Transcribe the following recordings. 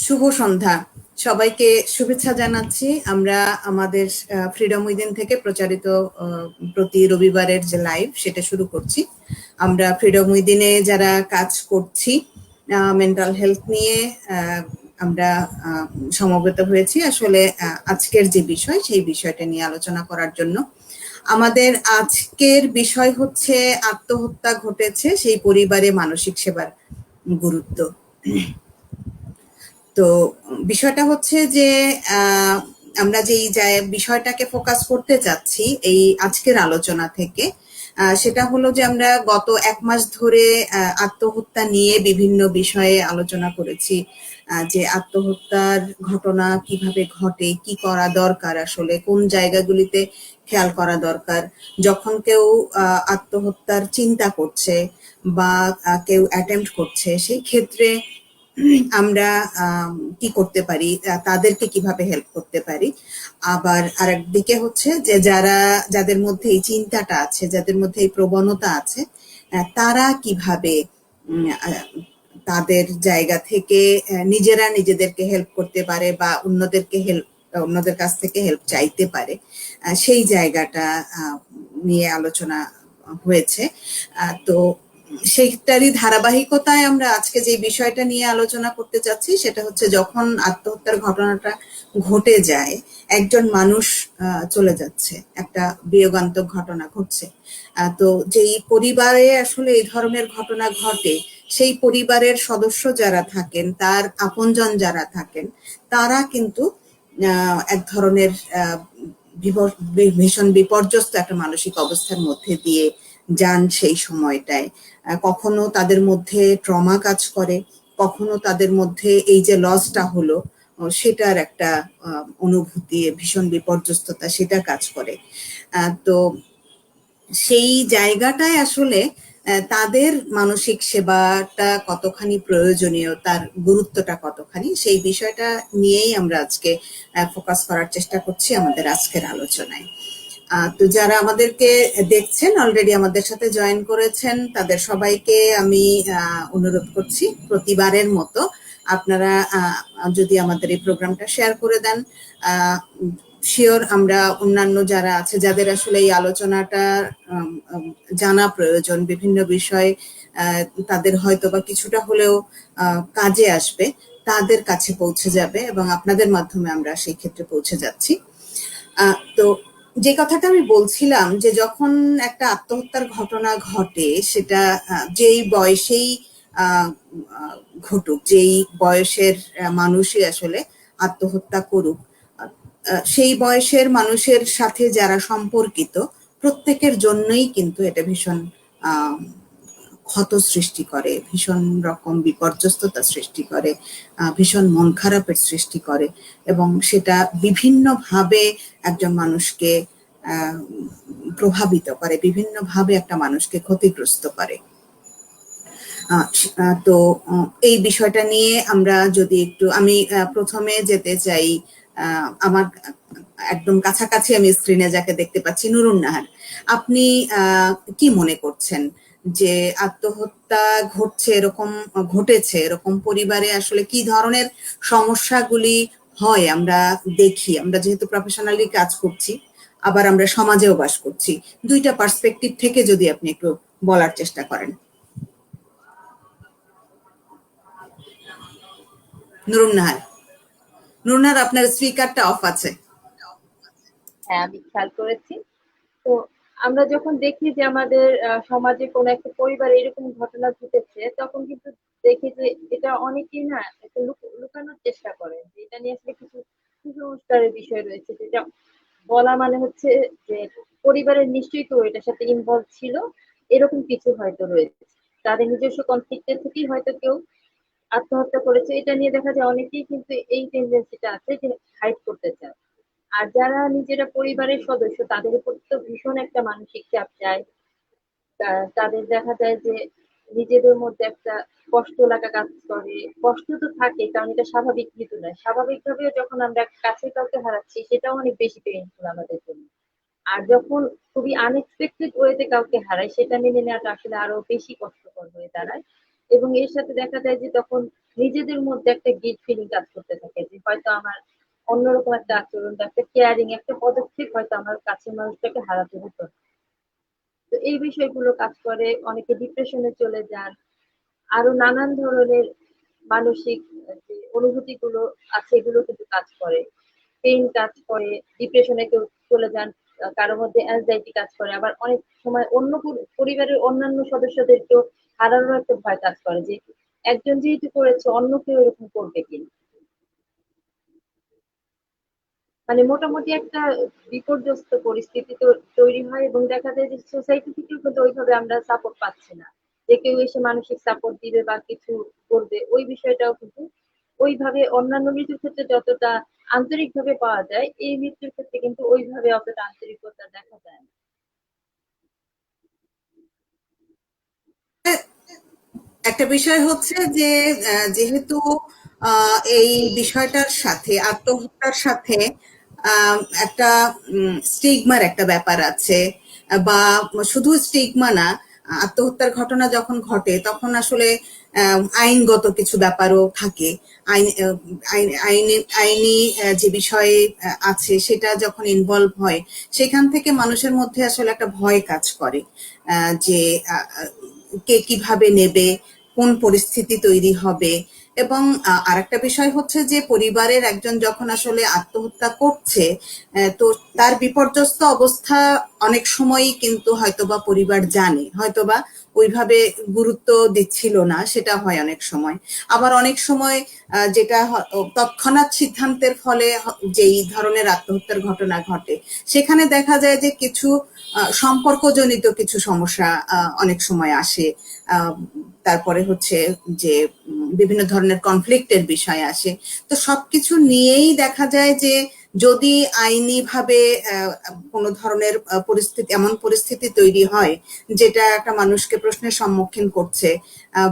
শুভ সন্ধ্যা। সবাইকে শুভেচ্ছা জানাচ্ছি। আমরা আমাদের ফ্রিডম উইদিন থেকে প্রচারিত প্রতি রবিবারের যে লাইভ সেটা শুরু করছি। আমরা ফ্রিডম উইদিনে যারা কাজ করছি মেন্টাল হেলথ নিয়ে আমরা সমবেত হয়েছি আসলে আজকের যে বিষয় সেই বিষয়টা নিয়ে আলোচনা করার জন্য। আমাদের আজকের বিষয় হচ্ছে আত্মহত্যা ঘটেছে সেই পরিবারে মানসিক সেবার গুরুত্ব। তো বিষয়টা হচ্ছে যে আমরা যেই বিষয়টাকে ফোকাস করতে চাচ্ছি এই আজকের আলোচনা থেকে সেটা হলো যে আমরা গত 1 মাস ধরে আত্মহত্যা নিয়ে বিভিন্ন বিষয়ে আলোচনা করেছি। যে আত্মহত্যার ঘটনা কিভাবে ঘটে, কি করা দরকার, আসলে কোন জায়গাগুলিতে খেয়াল করা দরকার যখন কেউ আত্মহত্যার চিন্তা করছে বা কেউ অ্যাটেম্প্ট করছে, সেই ক্ষেত্রে আমরা কি করতে পারি, তাদেরকে কিভাবে হেল্প করতে পারি। আবার আরেকদিকে হচ্ছে যে যাদের মধ্যে এই চিন্তাটা আছে, যাদের মধ্যে এই প্রবণতা আছে, তারা কিভাবে তাদের জায়গা থেকে নিজেরা নিজেদেরকে হেল্প করতে পারে বা অন্যদের কাছ থেকে হেল্প চাইতে পারে, সেই জায়গাটা নিয়ে আলোচনা হয়েছে। তো সেইটারই ধারাবাহিকতায় আমরা আজকে যে বিষয়টা নিয়ে আলোচনা করতে চাচ্ছি সেটা হচ্ছে যখন আত্মহত্যার ঘটনাটা ঘটে যায়, একজন মানুষ চলে যাচ্ছে, একটা বিয়োগান্তক ঘটনা ঘটছে। তো যেই পরিবারে আসলে এই ধরনের ঘটনা ঘটে সেই পরিবারের সদস্য যারা থাকেন, তার আপনজন যারা থাকেন, তারা কিন্তু এক ধরনের ভীষণ বিপর্যস্ত একটা মানসিক অবস্থার মধ্যে দিয়ে যান সেই সময়টায়। কখনো তাদের মধ্যে ট্রমা কাজ করে, কখনো তাদের মধ্যে এই যে লসটা হলো সেটার একটা অনুভূতি, ভীষণ বিপর্যস্ততা সেটা কাজ করে। তো সেই জায়গাটায় আসলে তাদের মানসিক সেবাটা কতখানি প্রয়োজনীয়, তার গুরুত্বটা কতখানি, সেই বিষয়টা নিয়েই আমরা আজকে ফোকাস করার চেষ্টা করছি আমাদের আজকের আলোচনায়। তো যারা আমাদেরকে দেখছেন, অলরেডি আমাদের সাথে জয়েন করেছেন, তাদের সবাইকে আমি অনুরোধ করছি প্রতিবারের মতো আপনারা যদি আমাদের এই প্রোগ্রামটা শেয়ার করে দেন, শিওর আমরা অন্যান্য যারা আছে, যাদের আসলে এই আলোচনাটা জানা প্রয়োজন, বিভিন্ন বিষয় তাদের হয়তো বা কিছুটা হলেও কাজে আসবে, তাদের কাছে পৌঁছে যাবে এবং আপনাদের মাধ্যমে আমরা সেই ক্ষেত্রে পৌঁছে যাচ্ছি। তো যে কথাটা আমি বলছিলাম যে যখন একটা আত্মহত্যার ঘটনা ঘটে, সেটা যেই বয়সেই ঘটুক, যেই বয়সের মানুষই আসলে আত্মহত্যা করুক, সেই বয়সের মানুষের সাথে যারা সম্পর্কিত প্রত্যেকের জন্যই কিন্তু এটা ভীষণ ক্ষত সৃষ্টি করে, ভীষণ রকম বিপর্যস্ততা সৃষ্টি করে, ভীষণ মন খারাপের সৃষ্টি করে এবং সেটা বিভিন্নভাবে একজন মানুষকে প্রভাবিত করে, বিভিন্নভাবে একটা মানুষকে ক্ষতিগ্রস্ত করে। তো এই বিষয়টা নিয়ে আমরা যদি একটু, আমি প্রথমে যেতে চাই আমার একদম কাছাকাছি, আমি স্ক্রিনে যাকে দেখতে পাচ্ছি, নুরুন নাহার। আপনি কি মনে করছেন যে আত্মহত্যা ঘটেছে এরকম পরিবারে আসলে কি ধরনের সমস্যাগুলি হয়? আমরা দেখি, আমরা যেহেতু প্রফেশনালি কাজ করছি, আবার আমরা সমাজেও বাস করছি, দুইটা পার্সপেক্টিভ থেকে যদি আপনি একটু বলার চেষ্টা করেন। নুরুন নাহার, আপনার স্পিকারটা অফ আছে। হ্যাঁ, আমি খেয়াল করেছি। তো আমরা যখন দেখি যে আমাদের সমাজে কোনো একটা পরিবারে এরকম ঘটনা ঘটেছে, তখন কিন্তু দেখি যে এটা অনেকেই না একটা লুকানোর চেষ্টা করে, যে এটা নিয়ে আসলে কিছু কুসংস্কারের বিষয় রয়েছে, যেটা বলা মানে হচ্ছে যে পরিবারের নিশ্চয়ই কেউ এটার সাথে ইনভলভ ছিল, এরকম কিছু হয়তো রয়েছে। তাদের নিজস্ব কনফ্লিক্টের থেকেই হয়তো কেউ আত্মহত্যা করেছে। এটা নিয়ে দেখা যায় অনেকেই কিন্তু এই টেন্ডেন্সিটা আছে যে হাইড করতে চায়। আর যারা নিজেরা পরিবারের সদস্য, তাদের উপর তো ভীষণ একটা মানসিক চাপ যায়। তাদের দেখা যায় যে নিজেদের মধ্যে একটা কষ্ট লাগা কাজ করে। কষ্ট তো থাকে, কারণ এটা স্বাভাবিক কিছু নয়। স্বাভাবিকভাবে যখন আমরা কাছে কাউকে হারাচ্ছি, সেটাও অনেক বেশি পেইনফুল আমাদের জন্য। আর যখন খুবই আনএক্সপেক্টেড ওয়েতে কাউকে হারাই, সেটা মেনে নেওয়াটা আসলে আরো বেশি কষ্টকর হয়ে দাঁড়ায়। এবং এর সাথে দেখা যায় যে তখন নিজেদের মধ্যে একটা গিল্ট ফিলিং কাজ করতে থাকে যে হয়তো আমার অন্যরকম একটা আচরণ বা একটা কেয়ারিং একটা পদক্ষেপ হয়তো আমার কাছের মানুষটাকে হারাতে হতো না। তো এই বিষয়গুলো কাজ করে, অনেকে ডিপ্রেশনে চলে যান, আরো নানান ধরনের মানসিক যে অনুভূতিগুলো আছে এগুলো কিন্তু কাজ করে, পেইন কাজ করে, ডিপ্রেশনে কেউ চলে যান, কারোর মধ্যে অ্যাংজাইটি কাজ করে, আবার অনেক সময় অন্য পরিবারের অন্যান্য সদস্যদেরকেও হারানোর একটা ভয় কাজ করে যে একজন যেহেতু করেছে অন্য কেউ এরকম করবে কিনা। মানে মোটামুটি একটা বিপর্যস্ত পরিস্থিতি তো তৈরি হয় এবং দেখা যায় যে সোসাইটি থেকেও কিন্তু ওইভাবে আমরা সাপোর্ট পাচ্ছি না, যে কেউ এসে মানসিক সাপোর্ট দিবে বা কিছু করবে, ওই বিষয়টাও কিন্তু ওইভাবে অন্যান্য মৃত্যুর ক্ষেত্রে যতটা আন্তরিক ভাবে পাওয়া যায় এই মৃত্যুর ক্ষেত্রে কিন্তু ওইভাবে অতটা আন্তরিকতা দেখা যায় না। একটা বিষয় হচ্ছে যে যেহেতু এই বিষয়টার সাথে আত্মহত্যার সাথে একটা স্টিগমার একটা ব্যাপার আছে, বা শুধু স্টিগমা না, আত্মহত্যার ঘটনা যখন ঘটে তখন আসলে আইনগত কিছু ব্যাপারও থাকে। আইন আইনি যে বিষয়ে আছে সেটা যখন ইনভলভ হয়, সেখান থেকে মানুষের মধ্যে আসলে একটা ভয় কাজ করে, যে কে কিভাবে নেবে, কোন পরিস্থিতি তৈরি হবে। এবং আরেকটা বিষয় হচ্ছে যে পরিবারের একজন যখন আসলে আত্মহত্যা করছে, তো তার বিপর্যস্ত অবস্থা অনেক সময়ই কিন্তু হয়তোবা পরিবার জানে, হয়তোবা ওইভাবে গুরুত্ব দিচ্ছিল না, সেটা হয় অনেক সময়। আবার অনেক সময় যেটা তৎক্ষণাৎ সিদ্ধান্তের ফলে যেই ধরনের আত্মহত্যার ঘটনা ঘটে, সেখানে দেখা যায় যে কিছু সম্পর্কজনিত কিছু সমস্যা অনেক সময় আসে। আহ, তারপরে হচ্ছে যে বিভিন্ন ধরনের কনফ্লিক্টের বিষয় আসে। তো সবকিছু নিয়েই দেখা যায় যে যদি আইনি ভাবে কোনো ধরনের পরিস্থিতি, এমন পরিস্থিতি তৈরি হয় যেটা একটা মানুষকে প্রশ্নের সম্মুখীন করছে,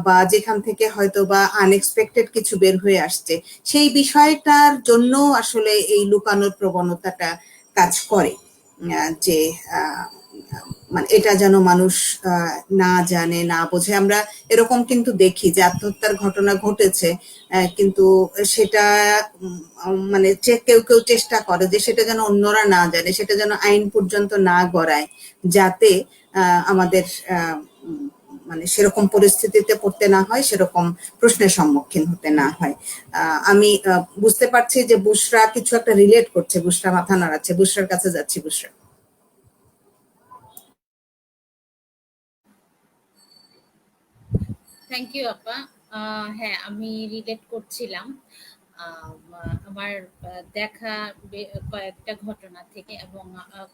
বা যেখান থেকে হয়তো বা আনএক্সপেক্টেড কিছু বের হয়ে আসছে, সেই বিষয়টার জন্য আসলে এই লুকানোর প্রবণতাটা কাজ করে। যে মানে এটা যেন মানুষ না জানে, না বোঝে। আমরা এরকম কিন্তু দেখি যে আত্মহত্যার ঘটনা ঘটেছে, কিন্তু সেটা মানে কেউ কেউ চেষ্টা করে যে সেটা যেন অন্যরা না জানে, সেটা যেন আইন পর্যন্ত না গড়ায়, যাতে আমাদের মানে সেরকম পরিস্থিতিতে পড়তে না হয়, সেরকম প্রশ্নের সম্মুখীন হতে না হয়। আমি বুঝতে পারছি যে বুশরা কিছু একটা রিলেট করছে, বুশরা মাথা নাড়াচ্ছে। বুশরার কাছে যাচ্ছি। বুশরা। থ্যাংক ইউ আপা। হ্যাঁ, আমি রিলেট করছিলাম আমার দেখা কয়েকটা ঘটনা থেকে এবং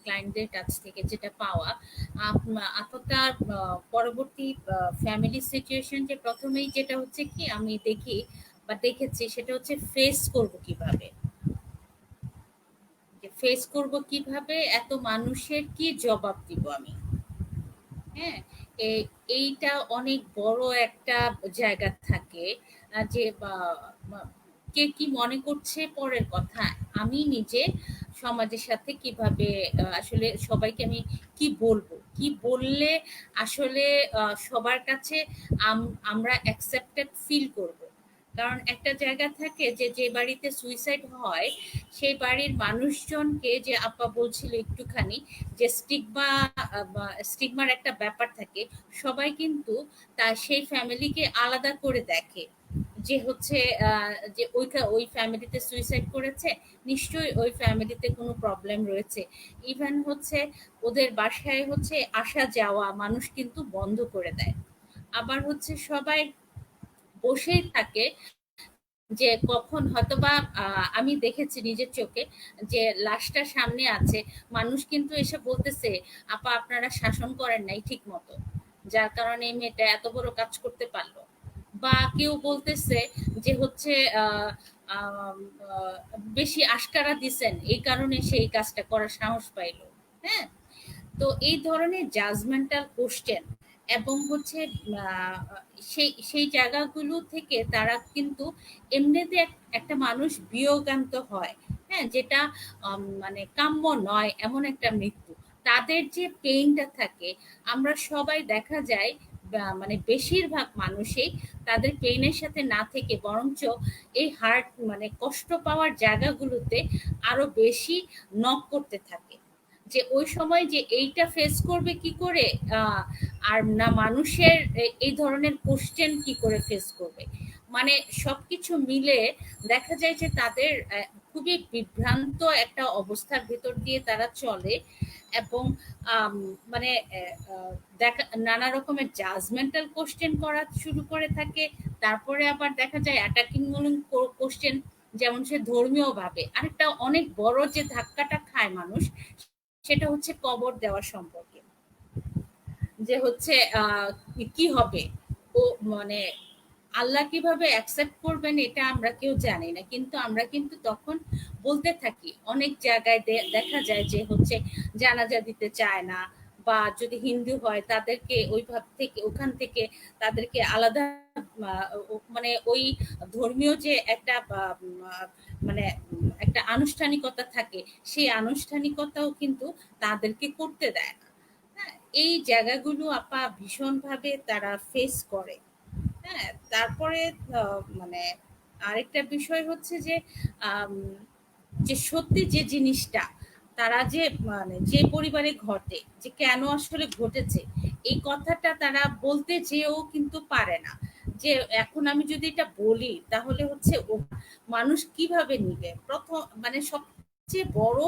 ক্লায়েন্টদের কাছ থেকে যেটা পাওয়া। আপনার পরবর্তী ফ্যামিলি সিচুয়েশন যে প্রথমেই যেটা হচ্ছে কি আমি দেখি বা দেখেছি সেটা হচ্ছে ফেস করব কিভাবে, যে ফেস করব কিভাবে, এত মানুষের কি জবাব দিব আমি। হ্যাঁ, এইটা অনেক বড় একটা জায়গা থাকে। যে কে কি মনে করছে পরের কথা, আমি নিজে সমাজের সাথে কিভাবে আসলে সবাইকে আমি কি বলবো, কি বললে আসলে সবার কাছে আমরা অ্যাকসেপ্টেড ফিল করব। কারণ একটা জায়গা থাকে যে যে বাড়িতে সুইসাইড হয় সেই বাড়ির মানুষজনকে, যে আপা বলছিল একটুখানি যে স্টিগমার একটা ব্যাপার থাকে, সবাই কিন্তু তার সেই ফ্যামিলিকে আলাদা করে দেখে, যে হচ্ছে যে ওই ফ্যামিলিতে সুইসাইড করেছে, নিশ্চয়ই ওই ফ্যামিলিতে কোনো প্রবলেম রয়েছে। ইভেন হচ্ছে ওদের বাসায় হচ্ছে আসা যাওয়া মানুষ কিন্তু বন্ধ করে দেয়। আবার হচ্ছে সবাই বসেই থাকে যে কখন হয়তোবা আমি দেখেছি নিজের চোখে যে লাশটা সামনে আছে, মানুষ কিন্তু এসে বলতেছে আপা আপনারা শাসন করেন নাই ঠিক মতো, যার কারণে এই মেয়েটা এত বড় কাজ করতে পারলো। বা কেউ বলতেছে যে হচ্ছে আহ আহ, আহ, বেশি আশকারা দিছেন এই কারণে সে এই কাজটা করার সাহস পাইলো। হ্যাঁ, তো এই ধরনের জাজমেন্টাল কোশ্চেন এবং হচ্ছে আহ, সেই সেই জায়গাগুলো থেকে তারা কিন্তু এমনিতে একটা মানুষ বিয়োগান্ত হয়। হ্যাঁ, যেটা মানে কাম্য নয় এমন একটা মৃত্যু। তাদের যে পেইনটা থাকে, আমরা সবাই দেখা যায় মানে বেশিরভাগ মানুষই তাদের পেইনের সাথে না থেকে বরঞ্চ এই হার্ট মানে কষ্ট পাওয়ার জায়গাগুলোতে আরো বেশি নক করতে থাকে, যে ওই সময় যে এইটা ফেস করবে কি করে, আর না মানুষের এই ধরনের কোশ্চেন কি করে ফেস করবে। মানে সবকিছু মিলে দেখা যায় যে তাদের খুবই বিভ্রান্ত একটা অবস্থার ভেতর দিয়ে তারা চলে, এবং আম, মানে দেখা নানা রকমের জাজমেন্টাল কোশ্চেন করা শুরু করে থাকে। তারপরে আবার দেখা যায় অ্যাটাকিং মূলক কোশ্চেন, যেমন সে ধর্মীয় ভাবে আরেকটা অনেক বড় যে ধাক্কাটা খায় মানুষ, সেটা হচ্ছে কবর দেওয়া সম্পর্কে, যে হচ্ছে কি হবে, ও মানে আল্লাহ কিভাবে অ্যাকসেপ্ট করবেন এটা আমরা কেউ জানি না, কিন্তু আমরা কিন্তু তখন বলতে থাকি। অনেক জায়গায় দেখা যায় যে হচ্ছে জানাজা দিতে চায় না, বা যদি হিন্দু হয় তাদেরকে ওইভাব থেকে ওখান থেকে তাদেরকে আলাদা মানে ওই ধর্মীয় যে একটা মানে একটা আনুষ্ঠানিকতা থাকে, সেই আনুষ্ঠানিকতাও কিন্তু তাদেরকে করতে দেয় না। হ্যাঁ, এই জায়গাগুলো আপা ভীষণভাবে তারা ফেস করে। হ্যাঁ, তারপরে মানে আরেকটা বিষয় হচ্ছে যে আম, যে সত্যি যে জিনিসটা তারা যে মানে যে পরিবারে ঘটে, যে কেন আসলে ঘটেছে, এই কথাটা তারা বলতে চেয়েও কিন্তু পারে না। যে এখন আমি যদি এটা বলি তাহলে হচ্ছে ও মানুষ কিভাবে নিবে। প্রথম মানে সবচেয়ে বড়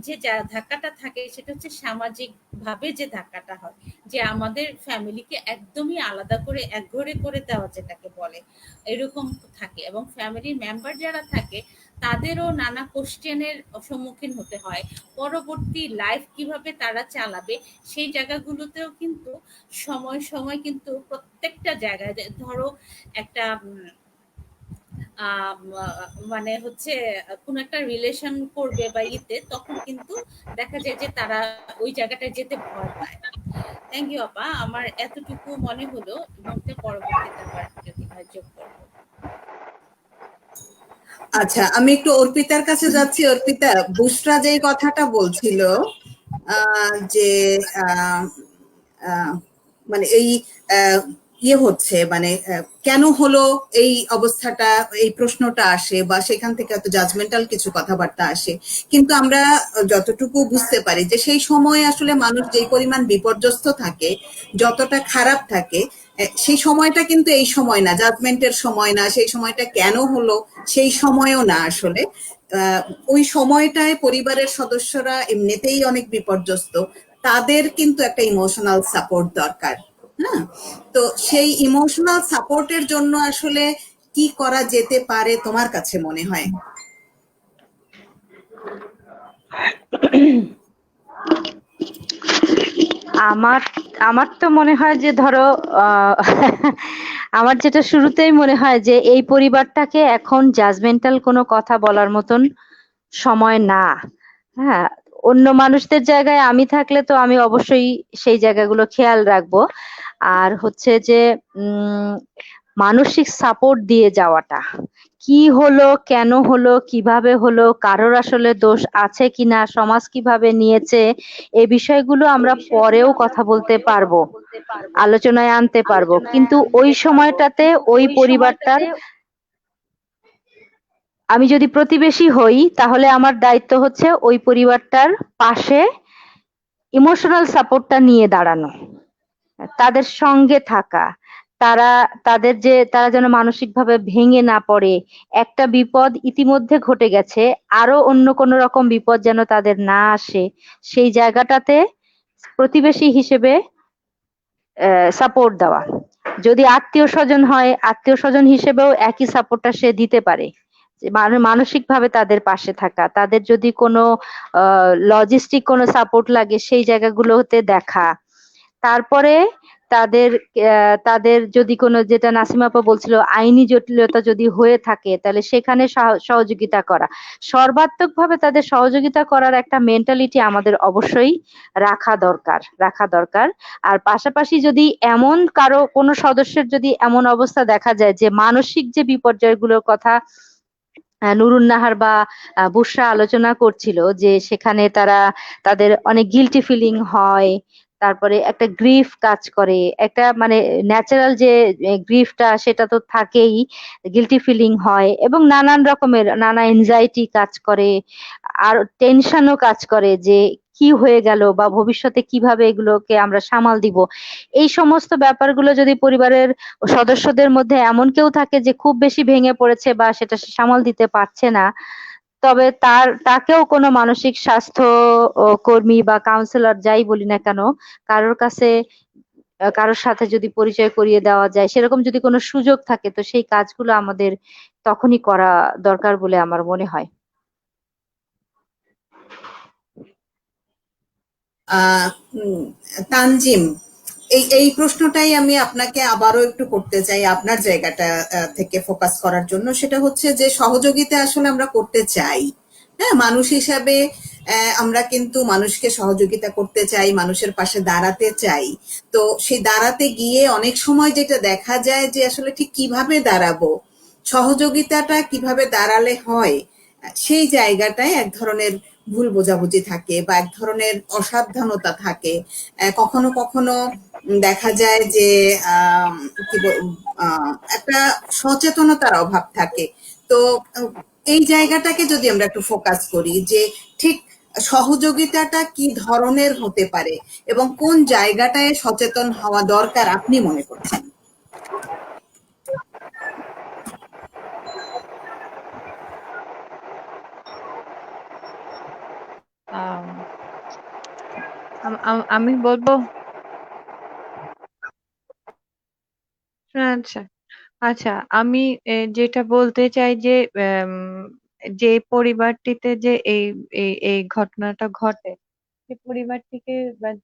যে ধাক্কাটা থাকে সেটা হচ্ছে সামাজিক ভাবে যে ধাক্কাটা হয়, যে আমাদের ফ্যামিলিকে একদমই আলাদা করে একঘরে করে দেওয়া যেটাকে বলে, এরকম থাকে। এবং ফ্যামিলির মেম্বার যারা থাকে তাদেরও নানা কোশ্চেনের সম্মুখীন হতে হয়। পরবর্তী লাইফ কিভাবে তারা চালাবে সেই জায়গাগুলোতেও কিন্তু সময় সময় কিন্তু প্রত্যেকটা জায়গায় ধরো একটা মানে হচ্ছে কোন একটা রিলেশন করবে বা ইতে, তখন কিন্তু দেখা যায় যে তারা ওই জায়গাটায় যেতে ভয় পায়। থ্যাংক ইউ আপা, আমার এতটুকু মনে হলো, এবং পরবর্তীতে আবার যদি হয় যোগ করবো। আচ্ছা, আমি একটু অর্পিতার কাছে যাচ্ছি। অর্পিতা, বুশরা যেই কথাটা বলছিল যে আহ, আহ, মানে এই ইয়ে হচ্ছে, মানে কেন হলো এই অবস্থাটা, এই প্রশ্নটা আসে বা সেখান থেকে এত জাজমেন্টাল কিছু কথাবার্তা আসে। কিন্তু আমরা যতটুকু বুঝতে পারি যে সেই সময় আসলে মানুষ যেই পরিমাণ বিপর্যস্ত থাকে, যতটা খারাপ থাকে, সেই সময়টা কিন্তু এই সময় না, জাজমেন্টের সময় না, সেই সময়টা কেন হলো সেই সময়ও না আসলে। ওই সময়টায় পরিবারের সদস্যরা এমনিতেই অনেক বিপর্যস্ত, তাদের কিন্তু একটা ইমোশনাল সাপোর্ট দরকার। হ্যাঁ, তো সেই ইমোশনাল সাপোর্টের জন্য আসলে কি করা যেতে পারে তোমার কাছে মনে হয়? আমার আমার তো মনে হয় যে ধরো আমার যেটা শুরুতেই মনে হয় যে এই পরিবারটাকে এখন জাজমেন্টাল কোনো কথা বলার মতন সময় না। হ্যাঁ, অন্য মানুষদের জায়গায় আমি থাকলে তো আমি অবশ্যই সেই জায়গাগুলো খেয়াল রাখবো। আর হচ্ছে যে মানসিক সাপোর্ট দিয়ে যাওয়াটা, কি হলো, কেন হলো, কিভাবে হলো, কারোর আসলে দোষ আছে কিনা, সমাজ কিভাবে নিয়েছে, এই বিষয়গুলো আমরা পরেও কথা বলতে পারবো, আলোচনায় আনতে পারবো। কিন্তু ওই সময়টাতে ওই পরিবারটার আমি যদি প্রতিবেশী হই তাহলে আমার দায়িত্ব হচ্ছে ওই পরিবারটার পাশে ইমোশনাল সাপোর্টটা নিয়ে দাঁড়ানো, তাদের সঙ্গে থাকা। তারা তারা যেন মানসিকভাবে ভেঙে না পড়ে। একটা বিপদ ইতিমধ্যে ঘটে গেছে, আরো অন্য কোন রকম বিপদ যেন তাদের না আসে, সেই জায়গাটাতে প্রতিবেশী হিসেবে সাপোর্ট দেওয়া। যদি আত্মীয় স্বজন হয়, আত্মীয় স্বজন হিসেবেও একই সাপোর্টটা সে দিতে পারে, মানসিক ভাবে তাদের পাশে থাকা। তাদের যদি কোনো লজিস্টিক কোনো সাপোর্ট লাগে সেই জায়গাগুলোতে দেখা। তারপরে তাদের তাদের যদি কোনো, যেটা নাসিমা আপা বলছিল, আইনি জটিলতা যদি হয়ে থাকে তাহলে সেখানে সহযোগিতা করা। সর্বাত্মকভাবে তাদের সহযোগিতা করার একটা মেন্টালিটি আমাদের অবশ্যই রাখা দরকার। আর পাশাপাশি যদি এমন কারো কোনো সদস্যের যদি এমন অবস্থা দেখা যায় যে মানসিক যে বিপর্যয়গুলোর কথা নুরুন নাহার বা বুশরা আলোচনা করছিল, যে সেখানে তাদের অনেক গিল্টি ফিলিং হয়, তারপরে একটা গ্রিফ কাজ করে, একটা মানে ন্যাচারাল যে গ্রিফটা সেটা তো থাকেই, গিলটি ফিলিং হয় এবং নানান রকমের নানা এনজাইটি কাজ করে, আর টেনশনও কাজ করে যে কি হয়ে গেল বা ভবিষ্যতে কিভাবে এগুলোকে আমরা সামাল দিব। এই সমস্ত ব্যাপারগুলো যদি পরিবারের সদস্যদের মধ্যে এমন কেউ থাকে যে খুব বেশি ভেঙে পড়েছে বা সেটা সে সামাল দিতে পারছে না, তবে তাকেও কোনো মানসিক স্বাস্থ্য কর্মী বা কাউন্সিলর যাই বলি না কেন, কারোর কাছে কারোর সাথে যদি পরিচয় করিয়ে দেওয়া যায়, সেরকম যদি কোনো সুযোগ থাকে, তো সেই কাজগুলো আমাদের তখনই করা দরকার বলে আমার মনে হয়। আহ তানজিম, এই প্রশ্নটাই আমি আপনাকে আবারও একটু করতে চাই আপনার জায়গাটা থেকে ফোকাস করার জন্য। সেটা হচ্ছে যে সহযোগিতা আসলে আমরা করতে চাই, হ্যাঁ, মানুষ হিসাবে আমরা কিন্তু মানুষকে সহযোগিতা করতে চাই, মানুষের পাশে দাঁড়াতে চাই। তো সেই দাঁড়াতে গিয়ে অনেক সময় যেটা দেখা যায় যে আসলে ঠিক কিভাবে দাঁড়াবো, সহযোগিতাটা কিভাবে দাঁড়ালে হয়, সেই জায়গাটায় এক ধরনের ভুল বোঝাবুঝি থাকে বা এক ধরনের অসাবধানতা থাকে। কখনো কখনো দেখা যায় যে একটা সচেতনতার অভাব থাকে। তো এই জায়গাটাকে যদি আমরা একটু ফোকাস করি যে ঠিক সহযোগিতাটা কি ধরনের হতে পারে এবং কোন জায়গাটায় সচেতন হওয়া দরকার আপনি মনে করছেন? আম, আমি বলবো, আচ্ছা আচ্ছা, আমি যেটা বলতে চাই যে আম, যে পরিবারটিতে যে এই ঘটনাটা ঘটে, সেই পরিবারটিকে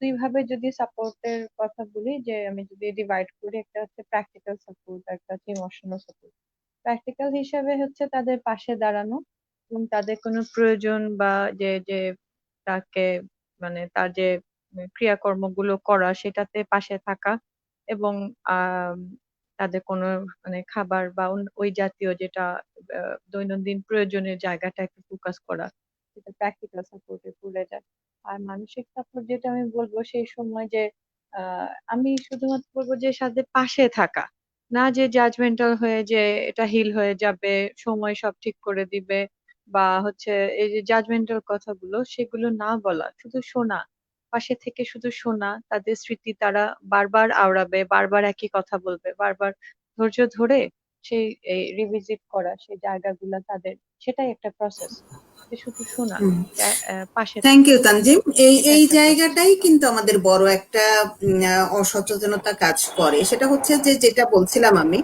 দুই ভাবে যদি সাপোর্টের কথা বলি, যে আমি যদি ডিভাইড করি, একটা হচ্ছে প্র্যাকটিক্যাল সাপোর্ট, একটা হচ্ছে ইমোশনাল সাপোর্ট। প্র্যাকটিক্যাল হিসাবে হচ্ছে তাদের পাশে দাঁড়ানো এবং তাদের কোনো প্রয়োজন বা যে যে তাকে মানে তার যে ক্রিয়াকর্মগুলো করা সেটাতে পাশে থাকা, এবং আহ তাদের কোনো মানে খাবার বা ওই জাতীয় যেটা দৈনন্দিন প্রয়োজনের জায়গাটা একটু ফোকাস করা, সেটা প্র্যাকটিক্যাল সাপোর্টে ভুলে যায়। আর মানসিক সাপোর্ট যেটা আমি বলবো সেই সময় যে আমি শুধুমাত্র বলবো যে সাথে পাশে থাকা, না যে জাজমেন্টাল হয়ে যে এটা হিল হয়ে যাবে, সময় সব ঠিক করে দিবে, বা হচ্ছে এই যে জাজমেন্টাল কথাগুলো সেগুলো না বলা, শুধু শোনা, পাশে থেকে শুধু শোনা, তাদের স্মৃতি তারা বারবার আওড়াবে, বারবার একই কথা বলবে, বারবার ধৈর্য ধরে সেই রিভিজিট করা সেই জায়গাগুলা তাদের, সেটাই একটা প্রসেস, শুধু শোনা, পাশে থ্যাংক থাকা, ইউ তানজিম। এই এটা এই একটা প্রসেস। জায়গাটাই কিন্তু আমাদের বড় একটা অসচেতনতা কাজ করে। সেটা হচ্ছে যে যেটা বলছিলাম আমি,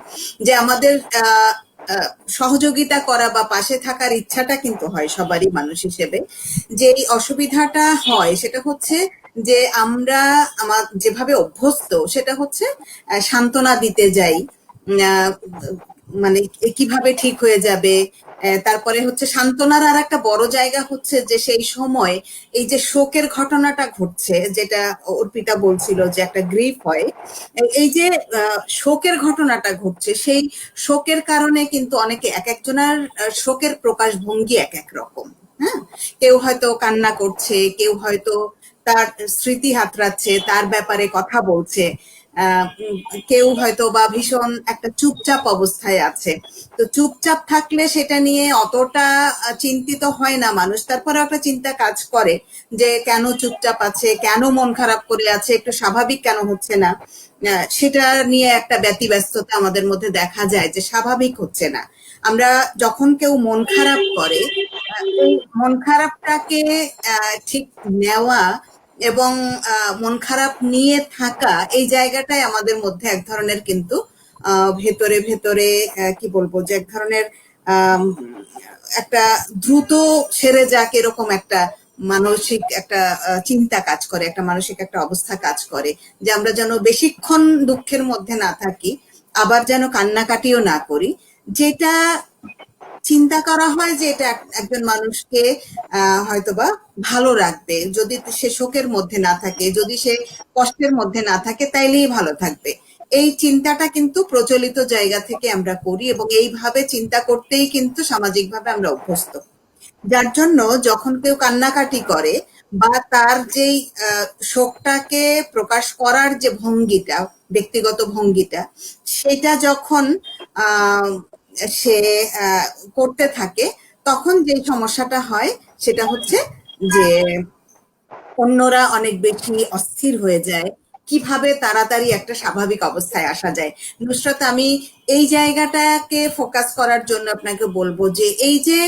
যে আমাদের আহ, আহ, সহযোগিতা করা বা পাশে থাকার ইচ্ছাটা কিন্তু হয় সবারই মানুষ হিসেবে। যে এই অসুবিধাটা হয় সেটা হচ্ছে যে আমরা আমার যেভাবে অভ্যস্ত সেটা হচ্ছে সান্ত্বনা দিতে যাই, আহ, মানে কিভাবে ঠিক হয়ে যাবে। তারপরে হচ্ছে সান্ত্বনার আর একটা বড় জায়গা হচ্ছে যে সেই সময় এই যে শোকের ঘটনাটা ঘটছে, যেটা অর্পিতা বলছিল যে একটা গ্রিফ হয়, এই যে শোকের ঘটনাটা ঘটছে, সেই শোকের কারণে কিন্তু অনেকে এক একজনের শোকের প্রকাশ ভঙ্গি এক এক রকম। হ্যাঁ, কেউ হয়তো কান্না করছে, কেউ হয়তো তার স্মৃতি হাতড়াচ্ছে, তার ব্যাপারে কথা বলছে, কেউ হয়তো বা ভীষণ একটা চুপচাপ অবস্থায় আছে। তো চুপচাপ থাকলে সেটা নিয়ে অতটা চিন্তিত হয় না মানুষ, তারপরে একটা চিন্তা কাজ করে যে কেন চুপচাপ আছে, কেন মন খারাপ করে আছে, একটু স্বাভাবিক কেন হচ্ছে না। সেটা নিয়ে একটা ব্যতিব্যস্ততা আমাদের মধ্যে দেখা যায় যে স্বাভাবিক হচ্ছে না। আমরা যখন কেউ মন খারাপ করে, ওই মন খারাপটাকে ঠিক নেওয়া এবং মন খারাপ নিয়ে থাকা, এই জায়গাটাই আমাদের মধ্যে এক ধরনের কিন্তু ভেতরে ভেতরে কি বলবো যে এক ধরনের আম, একটা দ্রুত সেরে যাক এরকম একটা মানসিক একটা চিন্তা কাজ করে, একটা মানসিক একটা অবস্থা কাজ করে, যে আমরা যেন বেশিক্ষণ দুঃখের মধ্যে না থাকি, আবার যেন কান্নাকাটিও না করি। যেটা চিন্তা করা হয় যে এটা একজন মানুষকে হয়তোবা ভালো রাখবে, যদি সে শোকের মধ্যে না থাকে, যদি সে কষ্টের মধ্যে না থাকে, তাইলেই ভালো থাকবে। এই চিন্তাটা কিন্তু প্রচলিত জায়গা থেকে আমরা করি এবং এইভাবে চিন্তা করতেই কিন্তু সামাজিকভাবে আমরা অভ্যস্ত। যার জন্য যখন কেউ কান্নাকাটি করে বা তার যেই শোকটাকে প্রকাশ করার যে ভঙ্গিটা, ব্যক্তিগত ভঙ্গিটা, সেটা যখন আহ, সে আহ, করতে থাকে, তখন যে সমস্যাটা হয় সেটা হচ্ছে যে অন্যরা অনেক বেশি অস্থির হয়ে যায়, কিভাবে তাড়াতাড়ি একটা স্বাভাবিক অবস্থায় আসা যায়। নুসরাত, আমি এই জায়গাটাকে ফোকাস করার জন্য আপনাকে বলবো যে এই যে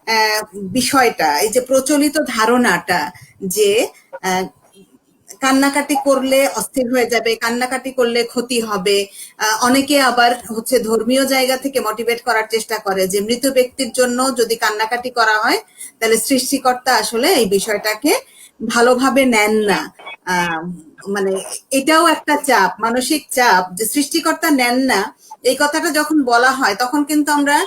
আহ, বিষয়টা, এই যে প্রচলিত ধারণাটা যে আহ, কান্নাকাটি করলে অস্থির হয়ে যাবে, কান্নাকাটি করলে ক্ষতি হবে। অনেকে আবার হচ্ছে ধর্মীয় জায়গা থেকে মোটিভেট করার চেষ্টা করে যে মৃত ব্যক্তির জন্য যদি কান্নাকাটি করা হয় তাহলে সৃষ্টিকর্তা আসলে এই বিষয়টাকে ভালোভাবে নেন না। আহ, মানে এটাও একটা চাপ, মানসিক চাপ যে সৃষ্টিকর্তা নেন না। এই কথাটা যখন বলা হয় তখন কিন্তু আমরা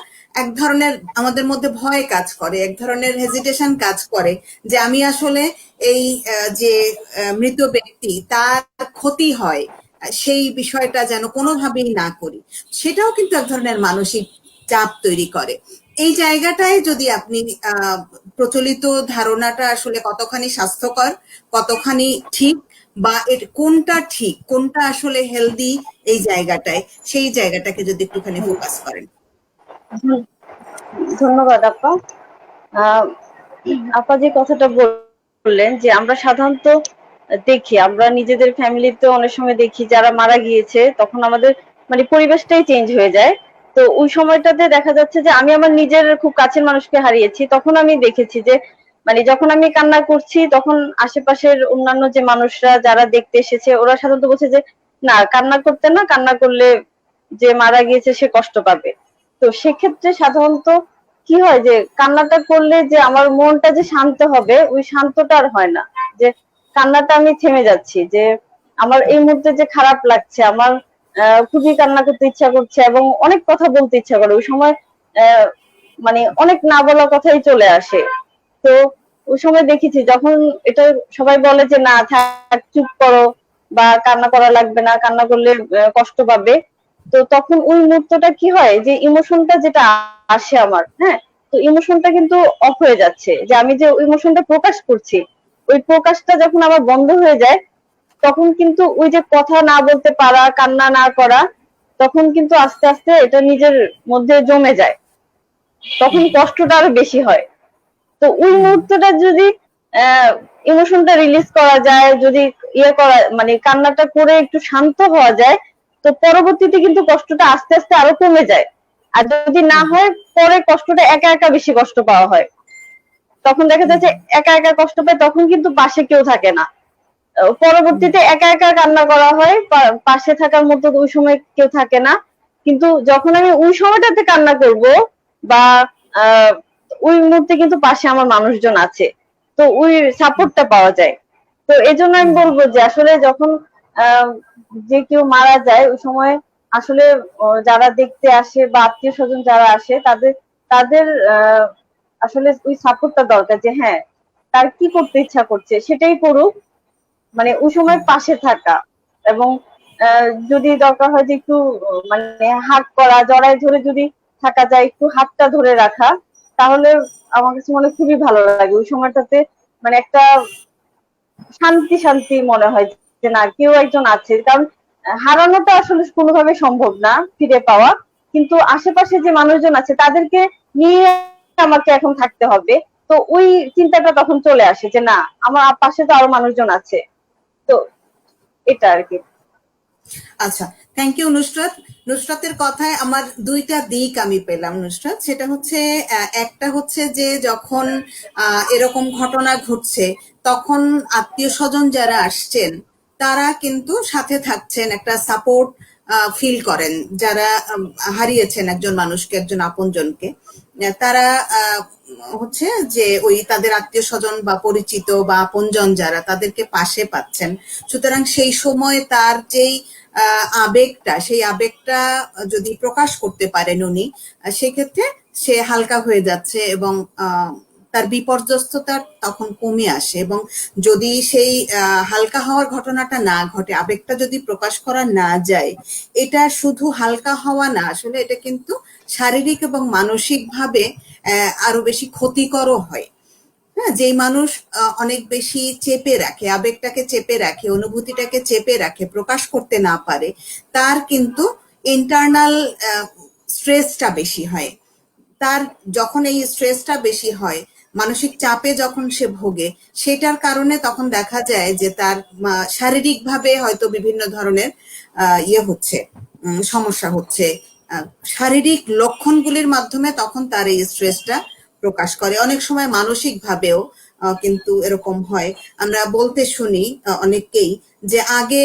এক ধরনের, আমাদের মধ্যে ভয় কাজ করে, এক ধরনের হেজিটেশন কাজ করে যে আমি আসলে এই যে মৃত ব্যক্তি তার ক্ষতি হয়, সেই বিষয়টা যেন কোনোভাবেই না করি। সেটাও কিন্তু এক ধরনের মানসিক চাপ তৈরি করে। এই জায়গাটায় যদি আপনি প্রচলিত ধারণাটা আসলে কতখানি স্বাস্থ্যকর, কতখানি ঠিক, বা এর কোনটা ঠিক, কোনটা আসলে হেলদি, এই জায়গাটায়, সেই জায়গাটাকে যদি একটুখানি ফোকাস করেন। ধন্যবাদ আপা। আহ, আপা যে কথাটা বললেন যে আমরা সাধারণত দেখি, আমরা নিজেদের ফ্যামিলিতে অনেক সময় দেখি যারা মারা গিয়েছে তখন আমাদের মানে পরিবেশটাই চেঞ্জ হয়ে যায়। তো ওই সময়টাতে দেখা যাচ্ছে যে আমি আমার নিজের খুব কাছের মানুষকে হারিয়েছি, তখন আমি দেখেছি যে মানে যখন আমি কান্না করছি তখন আশেপাশের অন্যান্য যে মানুষরা যারা দেখতে এসেছে ওরা সাধারণত বলছে যে না কান্না করতে না, কান্না করলে যে মারা গিয়েছে সে কষ্ট পাবে। তো সেক্ষেত্রে সাধারণত কি হয় যে কান্নাটা করলে যে আমার মনটা যে শান্ত হবে ওই শান্তটা আর হয় না। যে কান্নাটা আমি থেমে যাচ্ছি, যে আমার এই মুহূর্তে যে খারাপ লাগছে, আমার খুবই কান্না করতে ইচ্ছা করছে এবং অনেক কথা বলতে ইচ্ছা করে ওই সময়, আহ, মানে অনেক না বলা কথাই চলে আসে। তো ওই সময় দেখেছি যখন এটা সবাই বলে যে না থাক চুপ করো বা কান্না করা লাগবে না, কান্না করলে কষ্ট পাবে। তো তখন ওই মুহূর্তটা কি হয় যে ইমোশনটা যেটা আসে আমার, হ্যাঁ, তো ইমোশনটা কিন্তু অফ হয়ে যাচ্ছে, যে আমি যে ইমোশনটা প্রকাশ করছি ওই প্রকাশটা যখন আমার বন্ধ হয়ে যায় তখন কিন্তু ওই যে কথা না বলতে পারা, কান্না না করা, তখন কিন্তু আস্তে আস্তে এটা নিজের মধ্যে জমে যায়, তখন কষ্টটা আরো বেশি হয়। তো ওই মুহূর্তটা যদি ইমোশনটা রিলিজ করা যায়, যদি ইয়ে করা মানে কান্নাটা করে একটু শান্ত হওয়া যায়, তো পরবর্তীতে কিন্তু কষ্টটা আস্তে আস্তে আরো কমে যায়। আর যদি না হয় পরে কষ্টটা একা একা বেশি কষ্ট পাওয়া হয়, তখন দেখা যাচ্ছে একা একা কষ্ট পায়, তখন কিন্তু পাশে কেউ থাকে না। পরবর্তীতে একা একা কান্না করা হয়, পাশে থাকার মতো ওই সময় কেউ থাকে না। কিন্তু যখন আমি ওই সময়টাতে কান্না করব বা আহ, ওই মুহূর্তে কিন্তু পাশে আমার মানুষজন আছে, তো ওই সাপোর্টটা পাওয়া যায়। তো এই জন্য আমি বলবো যে আসলে যখন আহ, যে কেউ মারা যায় ওই সময় আসলে যারা দেখতে আসে বা আত্মীয় স্বজন যারা আসে তাদের তাদের আসলে ওই সাপোর্টটা দরকার, যে হ্যাঁ তার কি করতে ইচ্ছা করছে সেটাই করুক, মানে ওই সময় পাশে থাকা। এবং যদি দরকার হয় যে একটু মানে হাত করা, জড়ায় ধরে যদি থাকা যায়, একটু হাতটা ধরে রাখা, তাহলে আমার কাছে মনে হয় খুবই ভালো লাগে ওই সময়টাতে। মানে একটা শান্তি শান্তি মনে হয় যে না কেউ একজন আছে, কারণ হারানোটা আসলে কোনোভাবে সম্ভব না ফিরে পাওয়া, কিন্তু আশেপাশে যে মানুষজন আছে তাদেরকে নিয়ে আমাকে এখন থাকতে হবে। তো ওই চিন্তাটা তখন চলে আসে যে না আমার পাশে তো আরো মানুষজন আছে। তো এটা আর কি। আচ্ছা, থ্যাংক ইউ নুসরাত। নুসরাতের কথায় আমার দুইটা দিক আমি পেলাম নুসরাত। সেটা হচ্ছে একটা হচ্ছে যে যখন এরকম ঘটনা ঘটছে তখন আত্মীয় স্বজন যারা আসছেন তারা কিন্তু সাথে থাকছেন, একটা সাপোর্ট ফিল করেন। যারা হারিয়েছেন একজন মানুষকে, একজন আপনজনকে, তারা হচ্ছে যে ওই তাদের আত্মীয় স্বজন বা পরিচিত বা আপনজন যারা তাদেরকে পাশে পাচ্ছেন। সুতরাং সেই সময় তার যেই আবেগটা, সেই আবেগটা যদি প্রকাশ করতে পারেন উনি, সেক্ষেত্রে সে হালকা হয়ে যাচ্ছে এবং তার বিপর্যস্ততা তখন কমে আসে। এবং যদি সেই হালকা হওয়ার ঘটনাটা না ঘটে, আবেগটা যদি প্রকাশ করা না যায়, এটা শুধু হালকা হওয়া না, আসলে এটা কিন্তু শারীরিক এবং মানসিক ভাবে আরো বেশি ক্ষতিকরও হয়। হ্যাঁ, যেই মানুষ অনেক বেশি চেপে রাখে, আবেগটাকে চেপে রাখে, অনুভূতিটাকে চেপে রাখে, প্রকাশ করতে না পারে, তার কিন্তু ইন্টারনাল স্ট্রেসটা বেশি হয়। তার যখন এই স্ট্রেসটা বেশি হয়, মানসিক চাপে যখন সে ভোগে, সেটার কারণে তখন দেখা যায় যে তার শারীরিকভাবে হয়তো বিভিন্ন ধরনের ইয়ে হচ্ছে, সমস্যা হচ্ছে। আহ, শারীরিক লক্ষণগুলির মাধ্যমে তখন তার এই স্ট্রেসটা প্রকাশ করে। অনেক সময় মানসিক ভাবেও কিন্তু এরকম হয়। আমরা বলতে শুনি অনেককেই যে আগে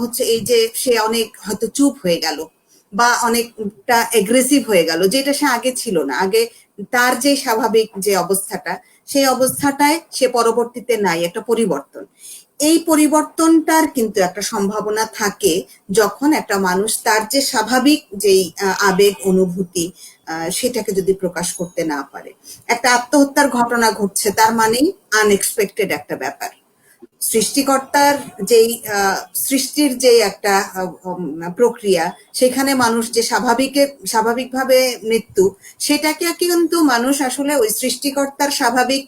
হচ্ছে এই যে সে অনেক হয়তো চুপ হয়ে গেল বা অনেকটা এগ্রেসিভ হয়ে গেল, যেটা সে আগে ছিল না। আগে তার যে স্বাভাবিক যে অবস্থাটা, সেই অবস্থাটায় সে পরবর্তীতে নাই, একটা পরিবর্তন। এই পরিবর্তনটার কিন্তু একটা সম্ভাবনা থাকে যখন একটা মানুষ তার যে স্বাভাবিক যেই আবেগ অনুভূতি সেটাকে যদি প্রকাশ করতে না পারে। একটা আত্মহত্যার ঘটনা ঘটছে, তার মানেই আনএক্সপেক্টেড একটা ব্যাপার। সৃষ্টিকর্তার যেই সৃষ্টির যে একটা প্রক্রিয়া, সেখানে মানুষ যে স্বাভাবিকভাবে মৃত্যু, সেটাকে কিন্তু মানুষ আসলে ওই সৃষ্টিকর্তার স্বাভাবিক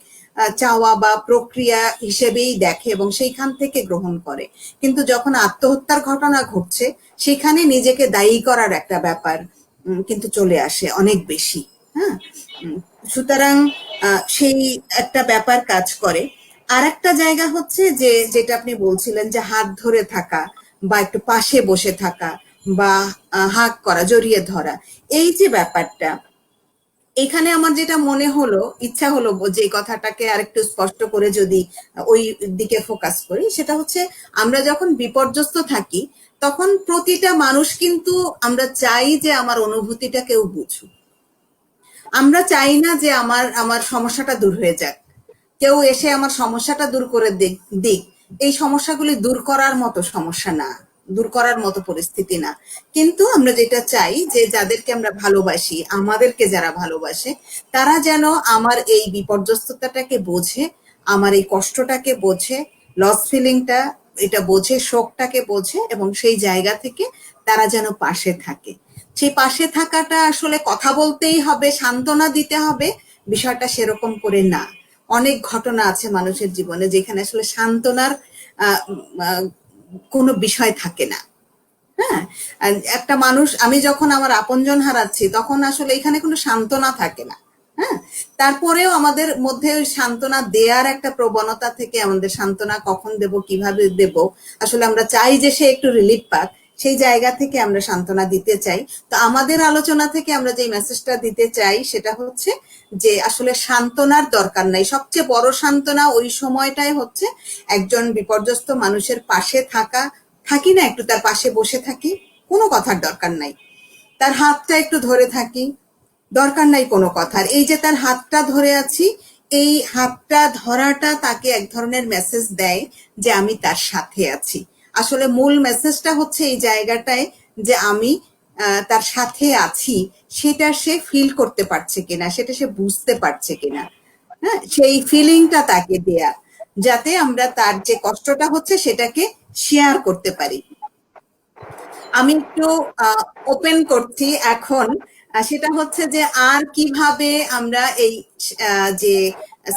চাওয়া বা প্রক্রিয়া হিসেবেই দেখে এবং সেইখান থেকে গ্রহণ করে। কিন্তু যখন আত্মহত্যার ঘটনা ঘটছে, সেখানে নিজেকে দায়ী করার একটা ব্যাপার কিন্তু চলে আসে অনেক বেশি। হ্যাঁ, সুতরাং সেই একটা ব্যাপার কাজ করে। আরেকটা জায়গা হচ্ছে যে যেটা আপনি বলছিলেন যে হাত ধরে থাকা বা একটু পাশে বসে থাকা বা হাগ করা, জড়িয়ে ধরা, এই যে ব্যাপারটা, এখানে আমার যেটা মনে হলো, ইচ্ছা হলো যে এই কথাটাকে আরেকটু স্পষ্ট করে যদি ওই দিকে ফোকাস করি, সেটা হচ্ছে আমরা যখন বিপর্যস্ত থাকি তখন প্রতিটা মানুষ কিন্তু আমরা চাই যে আমার অনুভূতিটা কেউ বুঝুক। আমরা চাই না যে আমার আমার সমস্যাটা দূর হয়ে যাক, কেউ এসে আমার সমস্যাটা দূর করে দিক। এই সমস্যাগুলি দূর করার মতো সমস্যা না, দূর করার মতো পরিস্থিতি না। কিন্তু আমরা যেটা চাই যে যাদেরকে আমরা ভালোবাসি, আমাদেরকে যারা ভালোবাসে, তারা যেন আমার এই বিপর্যস্ততাটাকে বোঝে, আমার এই কষ্টটাকে বোঝে, লস ফিলিংটা এটা বোঝে, শোকটাকে বোঝে, এবং সেই জায়গা থেকে তারা যেন পাশে থাকে। সেই পাশে থাকাটা আসলে কথা বলতেই হবে, সান্ত্বনা দিতে হবে, বিষয়টা সেরকম করে না। অনেক ঘটনা আছে মানুষের জীবনে যেখানে আসলে সান্ত্বনার আহ, আহ, কোনো বিষয় থাকে না। হ্যাঁ, আর একটা মানুষ, আমি যখন আমার আপনজন হারাচ্ছি তখন আসলে এখানে কোনো সান্ত্বনা থাকে না। হ্যাঁ, তারপরেও আমাদের মধ্যে ওই সান্ত্বনা দেয়ার একটা প্রবণতা থেকে, আমাদের সান্ত্বনা কখন দেব, কিভাবে দেব, আসলে আমরা চাই যে সে একটু রিলিফ পাক, সেই জায়গা থেকে আমরা সান্ত্বনা দিতে চাই। তো আমাদের আলোচনা থেকে আমরা যে মেসেজটা দিতে চাই সেটা হচ্ছে যে আসলে সান্ত্বনার দরকার নাই। সবচেয়ে বড় সান্ত্বনা ওই সময়টাই হচ্ছে একজন বিপর্যস্ত মানুষের পাশে থাকা, থাকি না, একটু তার পাশে বসে থাকি, কোনো কথার দরকার নাই, তার হাতটা একটু ধরে থাকি, দরকার নাই কোনো কথার। এই যে তার হাতটা ধরে আছি, এই হাতটা ধরাটা তাকে এক ধরনের মেসেজ দেয় যে আমি তার সাথে আছি। আসলে মূল মেসেজটা হচ্ছে এই জায়গাটায় যে আমি তার সাথে আছি, সেটা সে ফিল করতে পারছে কিনা, সেটা সে বুঝতে পারছে কিনা। হ্যাঁ, সেই ফিলিংটা তাকে দেয়া, যাতে আমরা তার যে কষ্টটা হচ্ছে সেটাকে শেয়ার করতে পারি। আমি একটু ওপেন করছি এখন, সেটা হচ্ছে যে আর কিভাবে আমরা এই যে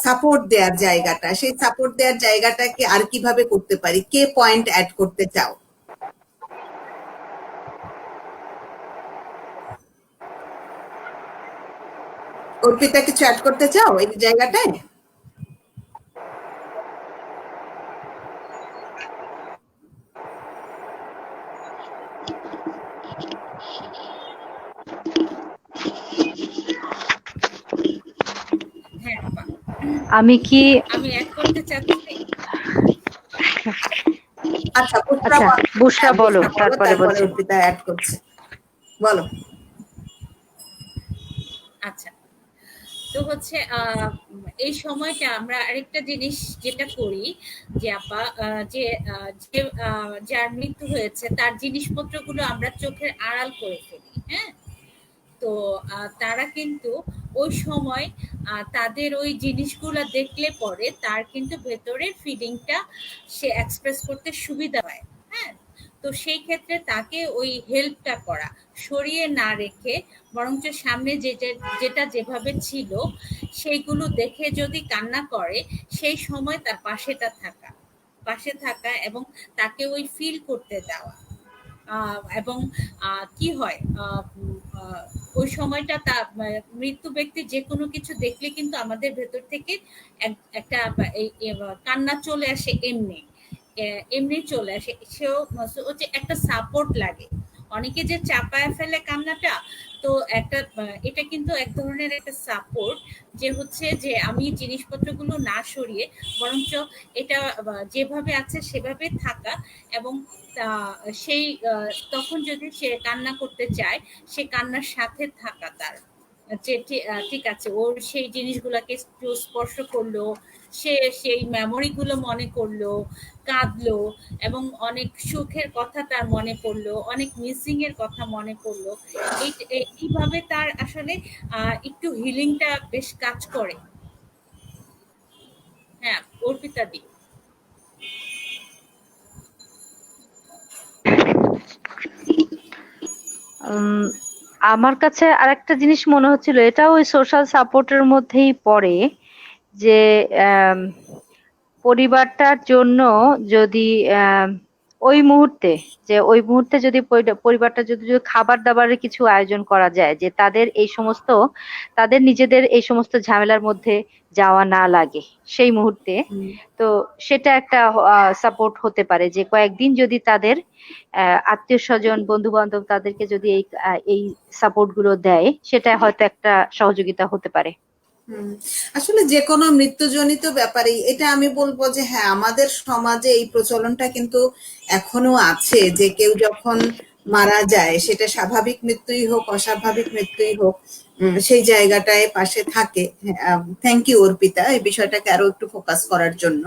সাপোর্ট দেওয়ার জায়গাটা, সেই সাপোর্ট দেওয়ার জায়গাটাকে আর কিভাবে করতে পারি। কে পয়েন্ট অ্যাড করতে চাও? অর্পিতা, কিছু অ্যাড করতে চাও এই জায়গাটায়? হ্যাঁ আপা, আমি কি আমি অ্যাড করতে চাচ্ছি। আচ্ছা, আচ্ছা, বুশরা বলো, তারপরে তারপরে বলছি। অর্পিতা অ্যাড করছে, বলো। আচ্ছা, তো হচ্ছে এই সময়টা আমরা আরেকটা জিনিস যেটা করি যে আপা, যে যে যার মৃত্যু হয়েছে তার জিনিসপত্রগুলো আমরা চোখের আড়াল করে ফেলি। হ্যাঁ, তো তারা কিন্তু ওই সময় তাদের ওই জিনিসগুলো দেখলে পরে তার কিন্তু ভেতরের ফিলিংটা সে এক্সপ্রেস করতে সুবিধা হয়। হ্যাঁ, তো সেই ক্ষেত্রে তাকে ওই হেল্পটা করা, সরিয়ে না রেখে বরঞ্চ সামনে যেটা যেভাবে ছিল সেইগুলো দেখে যদি কান্না করে সেই সময় তার পাশে থাকা এবং তাকে ওই ফিল করতে দেওয়া। এবং কি হয় ওই সময়টা মৃত্যু ব্যক্তি যে কোনো কিছু দেখলে কিন্তু আমাদের ভেতর থেকে একটা কান্না চলে আসে, এমনি চলে আসে। সেও হচ্ছে একটা সাপোর্ট লাগে। অনেকে যে চাপায় ফেলে কান্নাটা, তো একটা এটা কিন্তু এক ধরনের একটা সাপোর্ট, যে হচ্ছে যে আমি জিনিসপত্রগুলো না সরিয়ে বরঞ্চ এটা যেভাবে আছে সেভাবে থাকা, এবং সেই তখন যদি সে কান্না করতে চায় সে কান্নার সাথে থাকা তার, যে ঠিক আছে, ওর সেই জিনিসগুলোকে একটু স্পর্শ করলো, সে সেই মেমোরি গুলো মনে করলো, কাঁদলো, এবং অনেক সুখের কথা তার মনে পড়লো, অনেক মিসিং এর কথা মনে পড়লো। এইভাবে তার আসলে একটু হিলিংটা বেশ কাজ করে। হ্যাঁ, অর্পিতা দি। উম, আমার কাছে আরেকটা জিনিস মনে হচ্ছিল, এটাও ওই সোশ্যাল সাপোর্টের মধ্যেই পড়ে, যে আম, পরিবারটার জন্য যদি আম, ওই মুহূর্তে যদি পরিবারটা যদি খাবার দাবারের কিছু আয়োজন করা যায়, যে তাদের নিজেদের এই সমস্ত ঝামেলার মধ্যে যাওয়া না লাগে সেই মুহূর্তে, হুম। তো সেটা একটা সাপোর্ট হতে পারে, যে কয়েকদিন যদি তাদের আত্মীয় স্বজন বন্ধু বান্ধব তাদেরকে যদি এই সাপোর্ট গুলো দেয়, সেটা হয়তো একটা সহযোগিতা হতে পারে। আসলে যে কোনো মৃত্যুজনিত ব্যাপারেই এটা আমি বলবো যে হ্যাঁ, আমাদের সমাজে এই প্রচলনটা কিন্তু এখনো আছে, যে কেউ যখন মারা যায়, সেটা স্বাভাবিক মৃত্যুই হোক অস্বাভাবিক মৃত্যুই হোক, সেই জায়গাটায় পাশে থাকে। থ্যাংক ইউ অর্পিতা, এই বিষয়টাকে আরো একটু ফোকাস করার জন্য।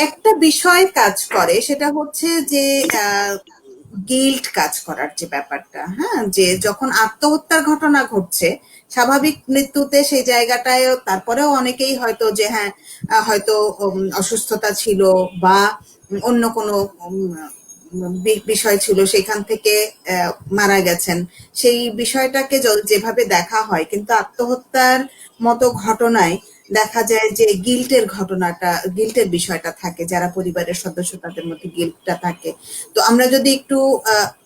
একটা বিষয় কাজ করে, সেটা হচ্ছে যে গিল্ট কাজ করার যে ব্যাপারটা, হ্যাঁ, যে যখন আত্মহত্যার ঘটনা ঘটছে, স্বাভাবিক মৃত্যুতে সেই জায়গাটায় তারপরেও অনেকেই হয়তো যে হ্যাঁ, হয়তো অসুস্থতা ছিল বা অন্য কোনো বিষয় ছিল, সেখান থেকে মারা গেছেন, সেই বিষয়টাকে যেভাবে দেখা হয়, কিন্তু আত্মহত্যার মতো ঘটনায় দেখা যায় যে গিল্টের বিষয়টা থাকে, যারা পরিবারের সদস্য তাদের মধ্যে গিল্টটা থাকে। তো আমরা যদি একটু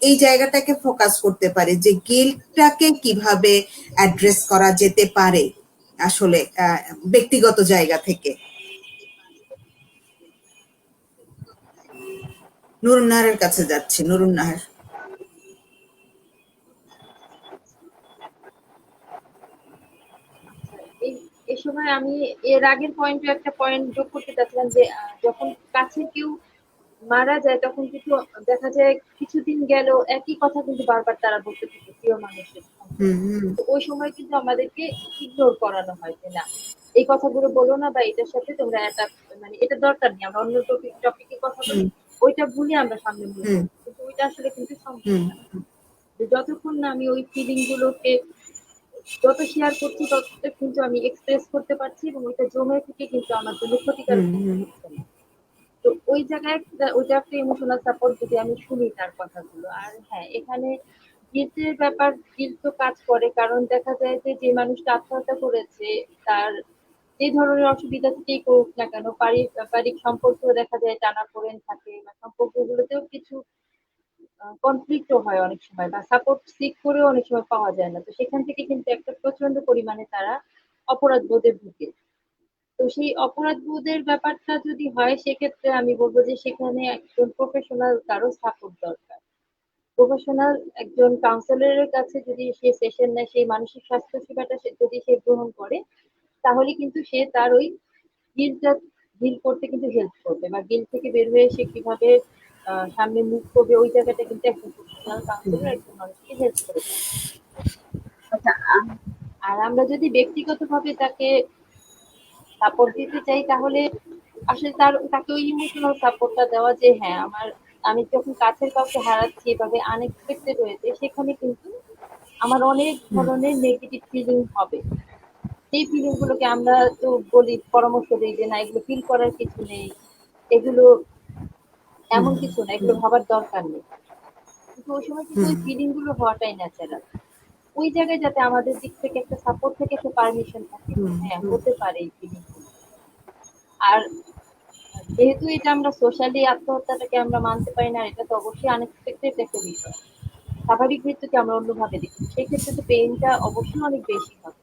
এই জায়গাটাকে ফোকাস করতে পারি যে গিল্টটাকে কিভাবে অ্যাড্রেস করা যেতে পারে আসলে ব্যক্তিগত জায়গা থেকে। নুরুন নাহারের কাছে যাচ্ছি। নুরুন নাহার। এই এই সময় আমি এর আগের পয়েন্টে একটা পয়েন্ট যোগ করতে চাচ্ছিলাম যে যখন কাছে কেউ মারা যায় তখন কিন্তু দেখা যায় কিছুদিন গেল একই কথা কিন্তু বারবার তারা বলতে থাকে প্রিয় মানুষের হুম, সম্পর্কে। হুম, তো ওই সময় কিন্তু আমাদেরকে ইগনোর করানো হয় যে না, এই কথাগুলো বলো না, বা এটার সাথে তোমরা একটা মানে এটা দরকার নেই, আমরা অন্য টপিকে কথা বলি, হুম, ওইটা ভুলে আমরা সামনে মুভ হুম, করি, কিন্তু ওইটা আসলে কিন্তু সম্ভব হুম, না। যে যতক্ষণ না আমি ওই ফিলিং গুলোকে যত শেয়ার করছি তত কিন্তু আমি এক্সপ্রেস করতে পারছি, এবং ওইটা জমে থেকে কিন্তু আমার জন্য ক্ষতিকারক হুম, কিছু হুম, হচ্ছে না। তো ওই জায়গায় ওইটা একটা ইমোশনাল সাপোর্ট যদি আমি শুনি তার কথাগুলো। আর হ্যাঁ, এখানে গিল্টের ব্যাপার, গিল্ট তো কাজ করে, কারণ দেখা যায় যে যে মানুষটা আত্মহত্যা করেছে তার যে ধরনের অসুবিধা থেকেই করুক না কেন, পারিবারিক সম্পর্ক দেখা যায় টানাপোড়েন থাকে, বা সম্পর্কগুলোতেও কিছু কনফ্লিক্টও হয় অনেক সময়, বা সাপোর্ট সিক করেও অনেক সময় পাওয়া যায় না। তো সেখান থেকে কিন্তু একটা প্রচন্ড পরিমাণে তারা অপরাধ বোধে ভুগে। তো সেই অপরাধ বোধের ব্যাপারটা যদি হয় সেক্ষেত্রে আমি বলবো যে সেখানে একজন প্রফেশনাল কারো সাপোর্ট দরকার। প্রফেশনাল একজন কাউন্সিলরের কাছে যদি সে সেশন নেয়, সেই মানসিক স্বাস্থ্য সেবাটা যদি সে গ্রহণ করে, তাহলে কিন্তু সে তার ওই গিল্টটা ডিল করতে কিন্তু হেল্প করবে, বা গিল্ট থেকে বের হয়ে সে কিভাবে সামনে মুভ করবে, ওই জায়গাটা কিন্তু একজন প্রফেশনাল কাউন্সিলর একজন মানুষকে হেল্প করে দেয়। আচ্ছা, আর আমরা যদি ব্যক্তিগতভাবে তাকে সাপোর্ট দিতে চাই, তাহলে আসলে তাকে ওই ইমোশনাল সাপোর্টটা দেওয়া, যে হ্যাঁ আমি যখন কাছের কাউকে হারাচ্ছি এভাবে আনএক্সপেক্টেড হয়েছে, সেখানে কিন্তু আমার অনেক ধরনের নেগেটিভ ফিলিং হবে। সেই ফিলিং গুলোকে আমরা তো বলি, পরামর্শ দিই যে না, এগুলো ফিল করার কিছু নেই, এগুলো হুম, এমন কিছু না, এগুলো হুম, ভাবার দরকার নেই। কিন্তু ওই সময় কিন্তু ওই ফিলিং গুলো হওয়াটাই ন্যাচারাল। ওই জায়গায় যাতে আমাদের দিক থেকে একটা সাপোর্ট থেকে একটা পারমিশন থাকে যে হ্যাঁ হতে পারে এই ফিলিং গুলো। আর যেহেতু এটা আমরা সোশ্যালি আত্মহত্যাটাকে আমরা মানতে পারি না, এটা তো অবশ্যই আনএক্সপেক্টেড একটা বিষয়। স্বাভাবিক মৃত্যুকে আমরা অন্যভাবে দেখি, সেই ক্ষেত্রে তো পেইনটা অবশ্যই অনেক বেশি হবে।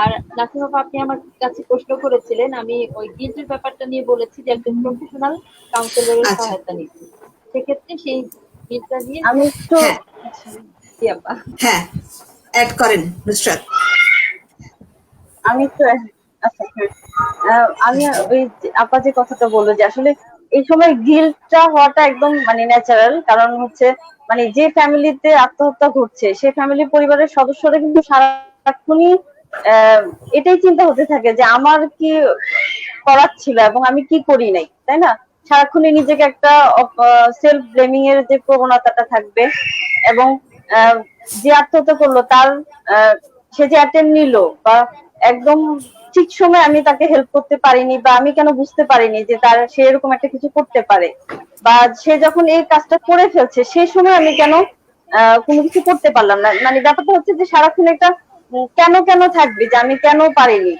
আর নাসিমা আপা, আপনি আমার কাছে প্রশ্ন করেছিলেন, আমি ওই গিল্টের ব্যাপারটা নিয়ে বলেছি যে একজন প্রফেশনাল কাউন্সিলরের আচ্ছা, সহায়তা নিচ্ছি। সেক্ষেত্রে সেই গিল্টটা নিয়ে আমি একটু হ্যাঁ জি আপা। হ্যাঁ, অ্যাড করেন নুসরাত। আমি একটু আচ্ছা হ্যাঁ। আমি ওই আপা যে কথাটা বললো যে আসলে এই সময় গিল্টটা হওয়াটা একদম মানে ন্যাচারাল, কারণ হচ্ছে মানে যে ফ্যামিলিতে আত্মহত্যা ঘটছে সে ফ্যামিলি পরিবারের সদস্যরা কিন্তু সারাক্ষণই এটাই চিন্তা হতে থাকে যে আমার কি করার ছিল এবং আমি কি করি নাই, তাই না? সারাক্ষণই নিজেকে একটা সেলফ ব্লেমিং এর যে প্রবণতাটা থাকবে, এবং আহ, যে আত্মহত্যা করলো তার আহ, সে যে অ্যাটেম্প নিল বা একদম ঠিক সময় আমি তাকে হেল্প করতে পারিনি বা আমি কেন বুঝতে পারিনি যে তার সে এরকম একটা কিছু করতে পারে, বা সে যখন এই কাজটা করে ফেলছে সেই সময় আমি কেন কোনো কিছু করতে পারলাম না। মানে ব্যাপারটা হচ্ছে যে সারাক্ষণ একটা কেন কেন থাকবে যে আমি কেন পারিনি।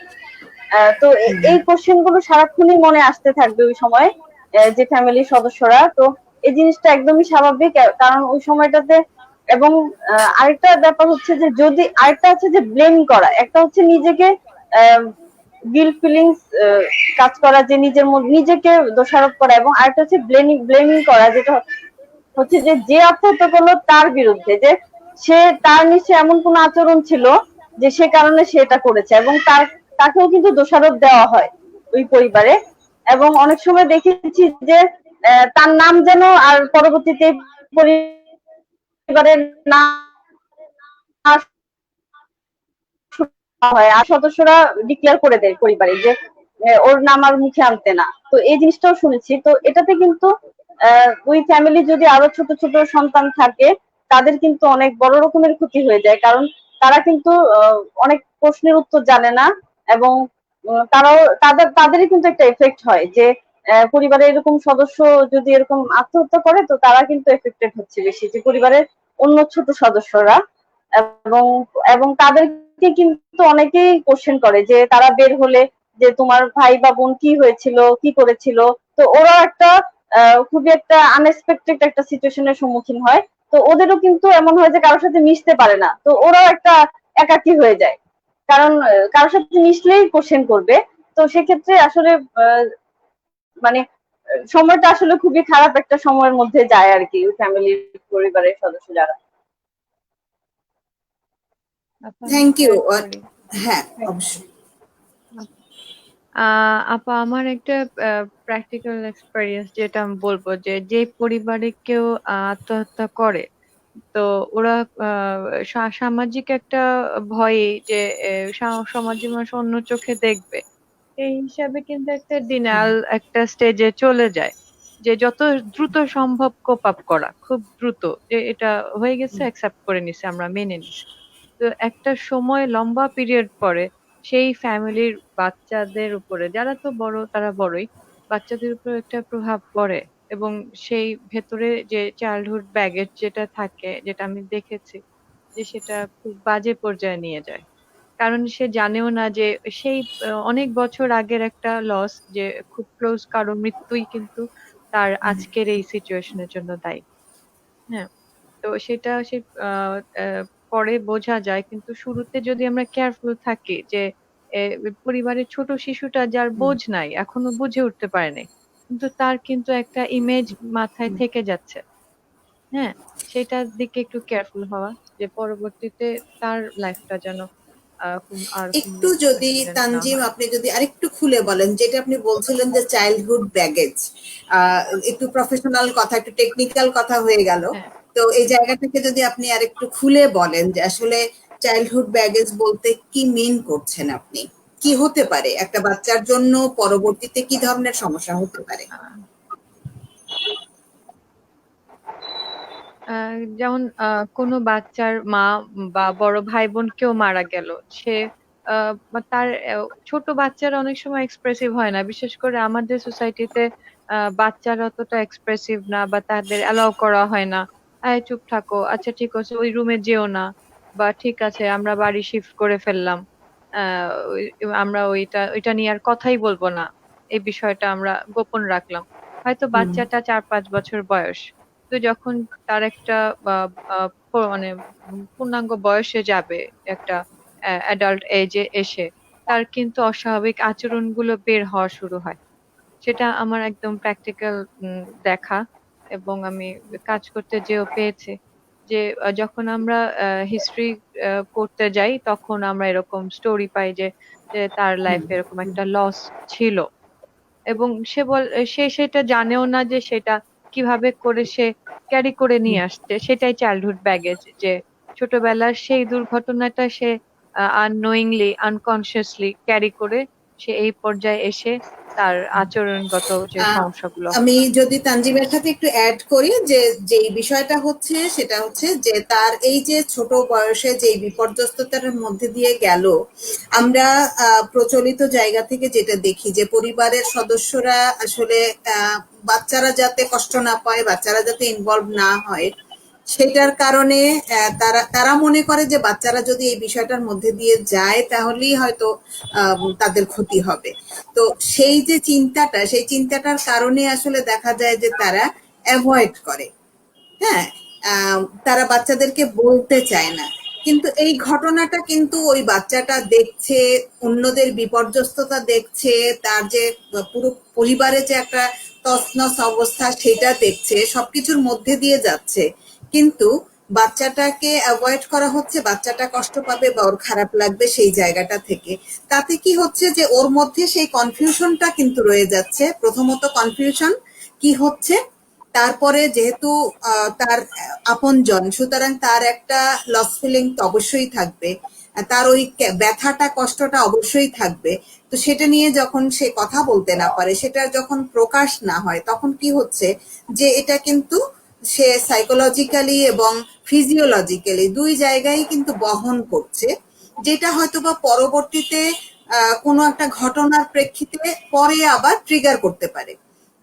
তো এই কোশ্চেন গুলো সারাক্ষণই মনে আসতে থাকবে ওই সময় যে ফ্যামিলির সদস্যরা। তো এই জিনিসটা একদমই স্বাভাবিক, কারণ ওই সময়টাতে এবং আরেকটা ব্যাপার হচ্ছে যে যদি আরেকটা হচ্ছে যে ব্লেম করা, একটা হচ্ছে নিজেকে গিল্ট ফিলিংস কাজ করা, যে নিজের মধ্যে নিজেকে দোষারোপ করা, এবং আরেকটা হচ্ছে ব্লেমিং করা, যেটা হচ্ছে যে যে আত্মহত্যা করলো তার বিরুদ্ধে, যে সে তার নিচে এমন কোন আচরণ ছিল যে সে কারণে সে এটা করেছে, এবং তাকেও কিন্তু দোষারোপ দেওয়া হয় ওই পরিবারে। এবং অনেক সময় দেখেছি যে তার নাম যেন আর পরবর্তীতে পরিবারের নাম হয় আর সদস্যরা ডিক্লেয়ার করে দেয় পরিবারে যে ওর নাম আর মুখে আনতে না। তো এই জিনিসটাও শুনেছি। তো এটাতে কিন্তু ওই ফ্যামিলি যদি আরো ছোট ছোট সন্তান থাকে তাদের কিন্তু অনেক বড় রকমের ক্ষতি হয়ে যায়, কারণ তারা কিন্তু অনেক প্রশ্নের উত্তর জানে না, এবং তারাও তাদেরই কিন্তু একটা এফেক্ট হয় যে পরিবারের এরকম সদস্য যদি এরকম আত্মহত্যা করে তো তারা কিন্তু এফেক্টেড হচ্ছে বেশি, যে পরিবারের অন্য ছোট সদস্যরা। এবং এবং তাদেরকে কিন্তু অনেকেই কোশ্চেন করে যে তারা বের হলে যে তোমার ভাই বা বোন কি হয়েছিল, কি করেছিল। তো ওরা একটা খুবই একটা আনএক্সপেক্টেড একটা সিচুয়েশনের সম্মুখীন হয়। তো ওদেরও কিন্তু এমন হয় যে কারোর সাথে মিশতে পারে না, তো ওরাও একটা একাকী হয়ে যায়, কারণ কারোর সাথে মিশলেই কোশ্চেন করবে। তো সেক্ষেত্রে আসলে মানে সময়টা আসলে খুবই খারাপ একটা সময়ের মধ্যে যায় আর কি, ফ্যামিলির পরিবারের সদস্য যারা। আপা আমি থ্যাংক ইউ। শেয়ার করি। হ্যাঁ, অবশ্যই। আপা আমার একটা প্র্যাকটিক্যাল এক্সপেরিয়েন্স যেটা আমি বলবো, যে যে পরিবারে কেউ আত্মহত্যা করে, তো ওরা সামাজিক একটা ভয়ে যে সমাজের মানুষ অন্য চোখে দেখবে, এই হিসাবে কিন্তু একটা ডিনাল একটা স্টেজে চলে যায়, যে যত দ্রুত সম্ভব কোপ আপ করা, খুব দ্রুত, যে এটা হয়ে গেছে অ্যাকসেপ্ট করে নিছে, আমরা মেনে নিছি। তো একটা সময় লম্বা পিরিয়ড পরে সেই ফ্যামিলির বাচ্চাদের উপরে, যারা তো বড় তারা বড়ই, বাচ্চাদের উপর একটা প্রভাব পড়ে, এবং সেই ভেতরে যে চাইল্ডহুড ব্যাগেজ যেটা থাকে, যেটা আমি দেখেছি, যে সেটা খুব বাজে পর্যায়ে নিয়ে যায়। কারণ সে জানেও না যে সেই অনেক বছর আগের একটা লস, যে খুব ক্লোজ কারো মৃত্যুই কিন্তু তার আজকের এই সিচুয়েশনের জন্য দায়ী। হ্যাঁ, তো সেটা সে আহ আহ, পরে বোঝা যায়, কিন্তু শুরুতে যদি আমরা কেয়ারফুল থাকি যে পরিবারের ছোট শিশুটা যার বোঝ নাই, এখনো বুঝে উঠতে পারে নাই, কিন্তু তার কিন্তু একটা ইমেজ মাথায় থেকে যাচ্ছে। হ্যাঁ, সেটার দিকে একটু কেয়ারফুল হওয়া, যে পরবর্তীতে তার লাইফটা যেন আর কোনো একটু যদি অ্যাক্সিডেন্ট না তানজিম হয়। আপনি যদি আরেকটু খুলে বলেন, যেটা আপনি বলছিলেন যে চাইল্ডহুড ব্যাগেজ, একটু প্রফেশনাল কথা, একটু টেকনিক্যাল কথা হয়ে গেল। হ্যাঁ, তো এই জায়গা থেকে যদি আপনি আরেকটু খুলে বলেন যে আসলে চাইল্ডহুড ব্যাগেজ বলতে কি মিন করছেন আপনি, কি হতে পারে একটা বাচ্চার জন্য, পরবর্তীতে কি ধরনের সমস্যা হতে পারে? আহ, যেমন কোনো বাচ্চার মা বা বড় ভাই বোন কেউ মারা গেল, সে বা তার ছোট বাচ্চারা অনেক সময় এক্সপ্রেসিভ হয় না, বিশেষ করে আমাদের সোসাইটিতে বাচ্চারা অতটা এক্সপ্রেসিভ না, বা তাদের অ্যালাউ করা হয় না। চুপ থাকো, আচ্ছা ঠিক আছে ওই রুমে যেও না, বা ঠিক আছে আমরা বাড়ি শিফট করে ফেললাম, আমরা ওইটা নিয়ে আর কথাই বলবো না, এই বিষয়টা আমরা গোপন রাখলাম। হয়তো হুম। বাচ্চাটা 4-5 বছর বয়স, তো যখন তার একটা মানে পূর্ণাঙ্গ বয়সে যাবে, একটা অ্যাডাল্ট এজে এসে তার কিন্তু অস্বাভাবিক আচরণগুলো বের হওয়া শুরু হয়। সেটা আমার একদম প্র্যাকটিক্যাল দেখা, এবং আমি কাজ করতে যেও পেয়েছি যে যখন আমরা হিস্ট্রি করতে যাই তখন আমরা এরকম স্টোরি পাই যে যে তার হুম। লাইফে এরকম একটা লস ছিল, এবং সে সেটা জানেও না যে সেটা কিভাবে করে সে ক্যারি করে হুম। নিয়ে আসছে, সেটাই চাইল্ডহুড ব্যাগেজ, যে ছোটবেলার সেই দুর্ঘটনাটা সে আননোয়িংলি আনকনসিয়াসলি ক্যারি করে সে এই পর্যায়ে এসে তার আচরণগত যে আহ, সমস্যাগুলো আমি হচ্ছে। যদি তানজিমের সাথে একটু অ্যাড করি যে যে বিষয়টা হচ্ছে সেটা হচ্ছে যে তার এই যে ছোট বয়সে যে বিপর্যস্ততার মধ্যে দিয়ে গেল, আমরা প্রচলিত জায়গা থেকে যেটা দেখি যে পরিবারের সদস্যরা আসলে বাচ্চারা যাতে কষ্ট না পায়, বাচ্চারা যাতে ইনভলভ না হয়, সেটার কারণে তারা তারা মনে করে যে বাচ্চারা যদি এই বিষয়টার মধ্যে দিয়ে যায় তাহলেই হয়তো তাদের ক্ষতি হবে। তো সেই যে চিন্তাটা, সেই চিন্তাটার কারণে আসলে দেখা যায় যে তারা অ্যাভয়েড করে। হ্যাঁ, তারা বাচ্চাদেরকে বলতে চায় না। কিন্তু এই ঘটনাটা কিন্তু ওই বাচ্চাটা দেখছে, অন্যদের বিপর্যস্ততা দেখছে, তার যে পুরো পরিবারে যে একটা তছনছ অবস্থা সেটা দেখছে, সবকিছুর মধ্যে দিয়ে যাচ্ছে। কিন্তু বাচ্চাটাকে অ্যাভয়েড করা হচ্ছে, বাচ্চাটা কষ্ট পাবে বা ওর খারাপ লাগবে সেই জায়গাটা থেকে। তাতে কি হচ্ছে যে ওর মধ্যে সেই কনফিউশনটা কিন্তু রয়ে যাচ্ছে। প্রথমত কনফিউশন কি হচ্ছে, তারপরে যেহেতু তার আপনজন, সুতরাং তার একটা লস ফিলিং তো অবশ্যই থাকবে, তার ওই ব্যথাটা কষ্টটা অবশ্যই থাকবে। তো সেটা নিয়ে যখন সে কথা বলতে না পারে, সেটা যখন প্রকাশ না হয়, তখন কি হচ্ছে যে এটা কিন্তু সে সাইকোলজিক্যালি এবং ফিজিওলজিক্যালি দুই জায়গায় কিন্তু বহন করছে, যেটা হয়তোবা পরবর্তীতে কোনো একটা ঘটনার প্রেক্ষিতে পরে আবার ট্রিগার করতে পারে।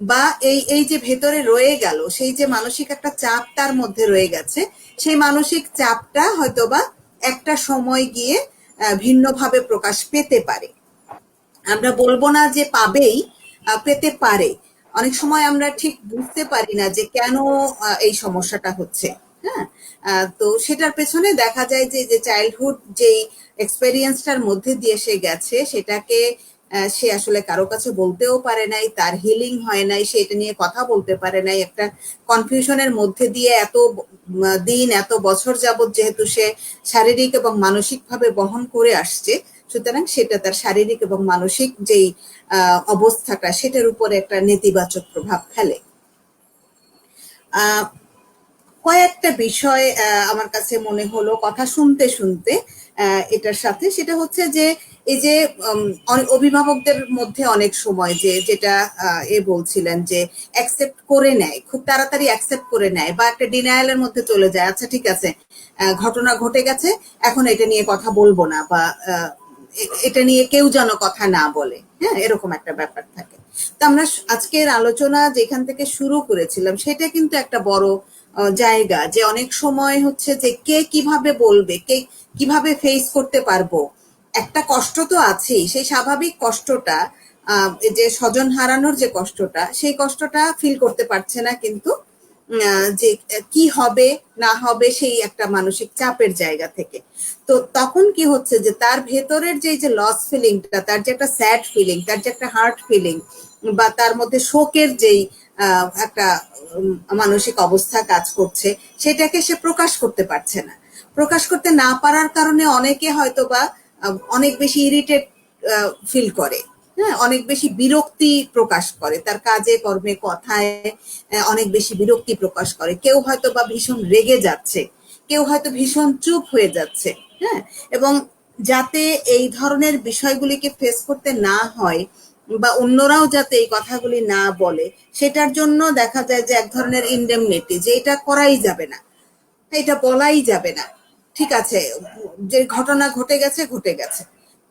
বা এই এই যে ভেতরে রয়ে গেল সেই যে মানসিক একটা চাপ তার মধ্যে রয়ে গেছে, সেই মানসিক চাপটা হয়তোবা একটা সময় গিয়ে ভিন্নভাবে প্রকাশ পেতে পারে। আমরা বলবো না যে পাবেই, পেতে পারে। অনেক সময় আমরা ঠিক বুঝতে পারি না যে কেন এই সমস্যাটা হচ্ছে। হ্যাঁ, তো সেটার পেছনে দেখা যায় যে যে চাইল্ডহুড যেই এক্সপেরিয়েন্সটার মধ্যে দিয়ে সে গেছে সেটাকে সে আসলে কারো কাছে বলতেও পারে নাই, তার হিলিং হয় নাই, সে এটা নিয়ে কথা বলতে পারে নাই। একটা কনফিউশনের মধ্যে দিয়ে এত দিন এত বছর যাবত যেহেতু সে শারীরিক এবং মানসিকভাবে বহন করে আসছে, সুতরাং সেটা তার শারীরিক এবং মানসিক যেই অবস্থাটা সেটার উপরে একটা নেতিবাচক প্রভাব ফেলে। আহ কয়েকটা বিষয় আমার কাছে মনে হলো কথা শুনতে শুনতে এটার সাথে, সেটা হচ্ছে যে এই যে অভিভাবকদের মধ্যে অনেক সময় যে যেটা বলছিলেন যে অ্যাকসেপ্ট করে নেয়, খুব তাড়াতাড়ি অ্যাকসেপ্ট করে নেয় বা একটা ডিনায়ালের মধ্যে চলে যায়, আচ্ছা ঠিক আছে ঘটনা ঘটে গেছে, এখন এটা নিয়ে কথা বলবো না, বা এটা নিয়ে কেউ যেন কথা না বলে। হ্যাঁ, এরকম একটা ব্যাপার থাকে। তো আমরা আজকের আলোচনা যেখান থেকে শুরু করেছিলাম সেটা কিন্তু একটা বড় জায়গা, যে অনেক সময় হচ্ছে যে কে কিভাবে বলবে, কে কিভাবে ফেস করতে পারবো। একটা কষ্ট তো আছেই, সেই স্বাভাবিক কষ্টটা, এই যে স্বজন হারানোর যে কষ্টটা, সেই কষ্টটা ফিল করতে পারছে না, কিন্তু যে কি হবে না হবে সেই একটা মানসিক চাপের জায়গা থেকে। তো তখন কি হচ্ছে যে তার ভেতরের যে লস ফিলিংটা, তার যে একটা স্যাড ফিলিং, তার যে একটা হার্ট ফিলিং, বা তার মধ্যে শোকের যেই একটা মানসিক অবস্থা কাজ করছে, সেটাকে সে প্রকাশ করতে পারছে না। প্রকাশ করতে না পারার কারণে অনেকে হয়তো বা অনেক বেশি ইরিটেট ফিল করে। হ্যাঁ, অনেক বেশি বিরক্তি প্রকাশ করে তার কাজে কর্মে কথায়, অনেক বেশি বিরক্তি প্রকাশ করে। কেউ হয়তো বা ভীষণ রেগে যাচ্ছে, কেউ হয়তো ভীষণ চুপ হয়ে যাচ্ছে। হ্যাঁ, এবং যাতে এই ধরনের বিষয়গুলিকে ফেস করতে না হয় বা অন্যরাও যাতে এই কথাগুলি না বলে, সেটার জন্য দেখা যায় যে এক ধরনের ইন্ডেমনিটি, যে এটা করাই যাবে না, এটা বলাই যাবে না, ঠিক আছে, যে ঘটনা ঘটে গেছে ঘটে গেছে।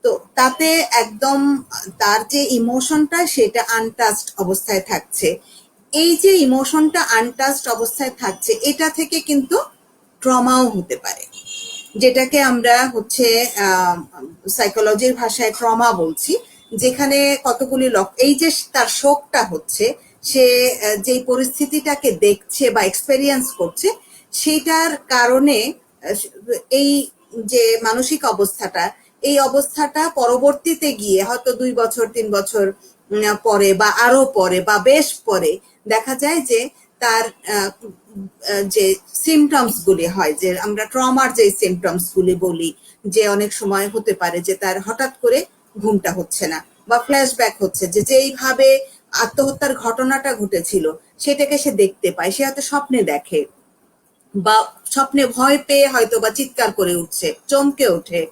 তো তাতে একদম তার যে ইমোশনটা সেটা আনটাচড অবস্থায় থাকছে। এই যে ইমোশনটা আনটাচড অবস্থায় থাকছে, এটা থেকে কিন্তু ট্রমাও হতে পারে, যেটাকে আমরা হচ্ছে সাইকোলজির ভাষায় ট্রমা বলছি, যেখানে কতগুলি এই যে তার শোকটা হচ্ছে, সে যেই পরিস্থিতিটাকে দেখছে বা এক্সপেরিয়েন্স করছে, সেইটার কারণে এই যে মানসিক অবস্থাটা, এই অবস্থাটা পরবর্তীতে গিয়ে হয়তো 2 বছর 3 বছর পরে বা আরো পরে বা বেশ পরে দেখা যায় যে তার যে সিমটমস গুলি হয়, যে আমরা ট্রমার যে সিমটমস গুলি বলি, যে অনেক সময় হতে পারে যে তার হঠাৎ করে ঘুমটা হচ্ছে না বা ফ্ল্যাশব্যাক হচ্ছে, যে যেইভাবে আত্মহত্যার ঘটনাটা ঘটেছিল সেটাকে সে দেখতে পায়, সে হয়তো স্বপ্নে দেখে বা স্বপ্নে ভয় পেয়ে হয়তো বা চিৎকার করে উঠছে, চমকে ওঠে,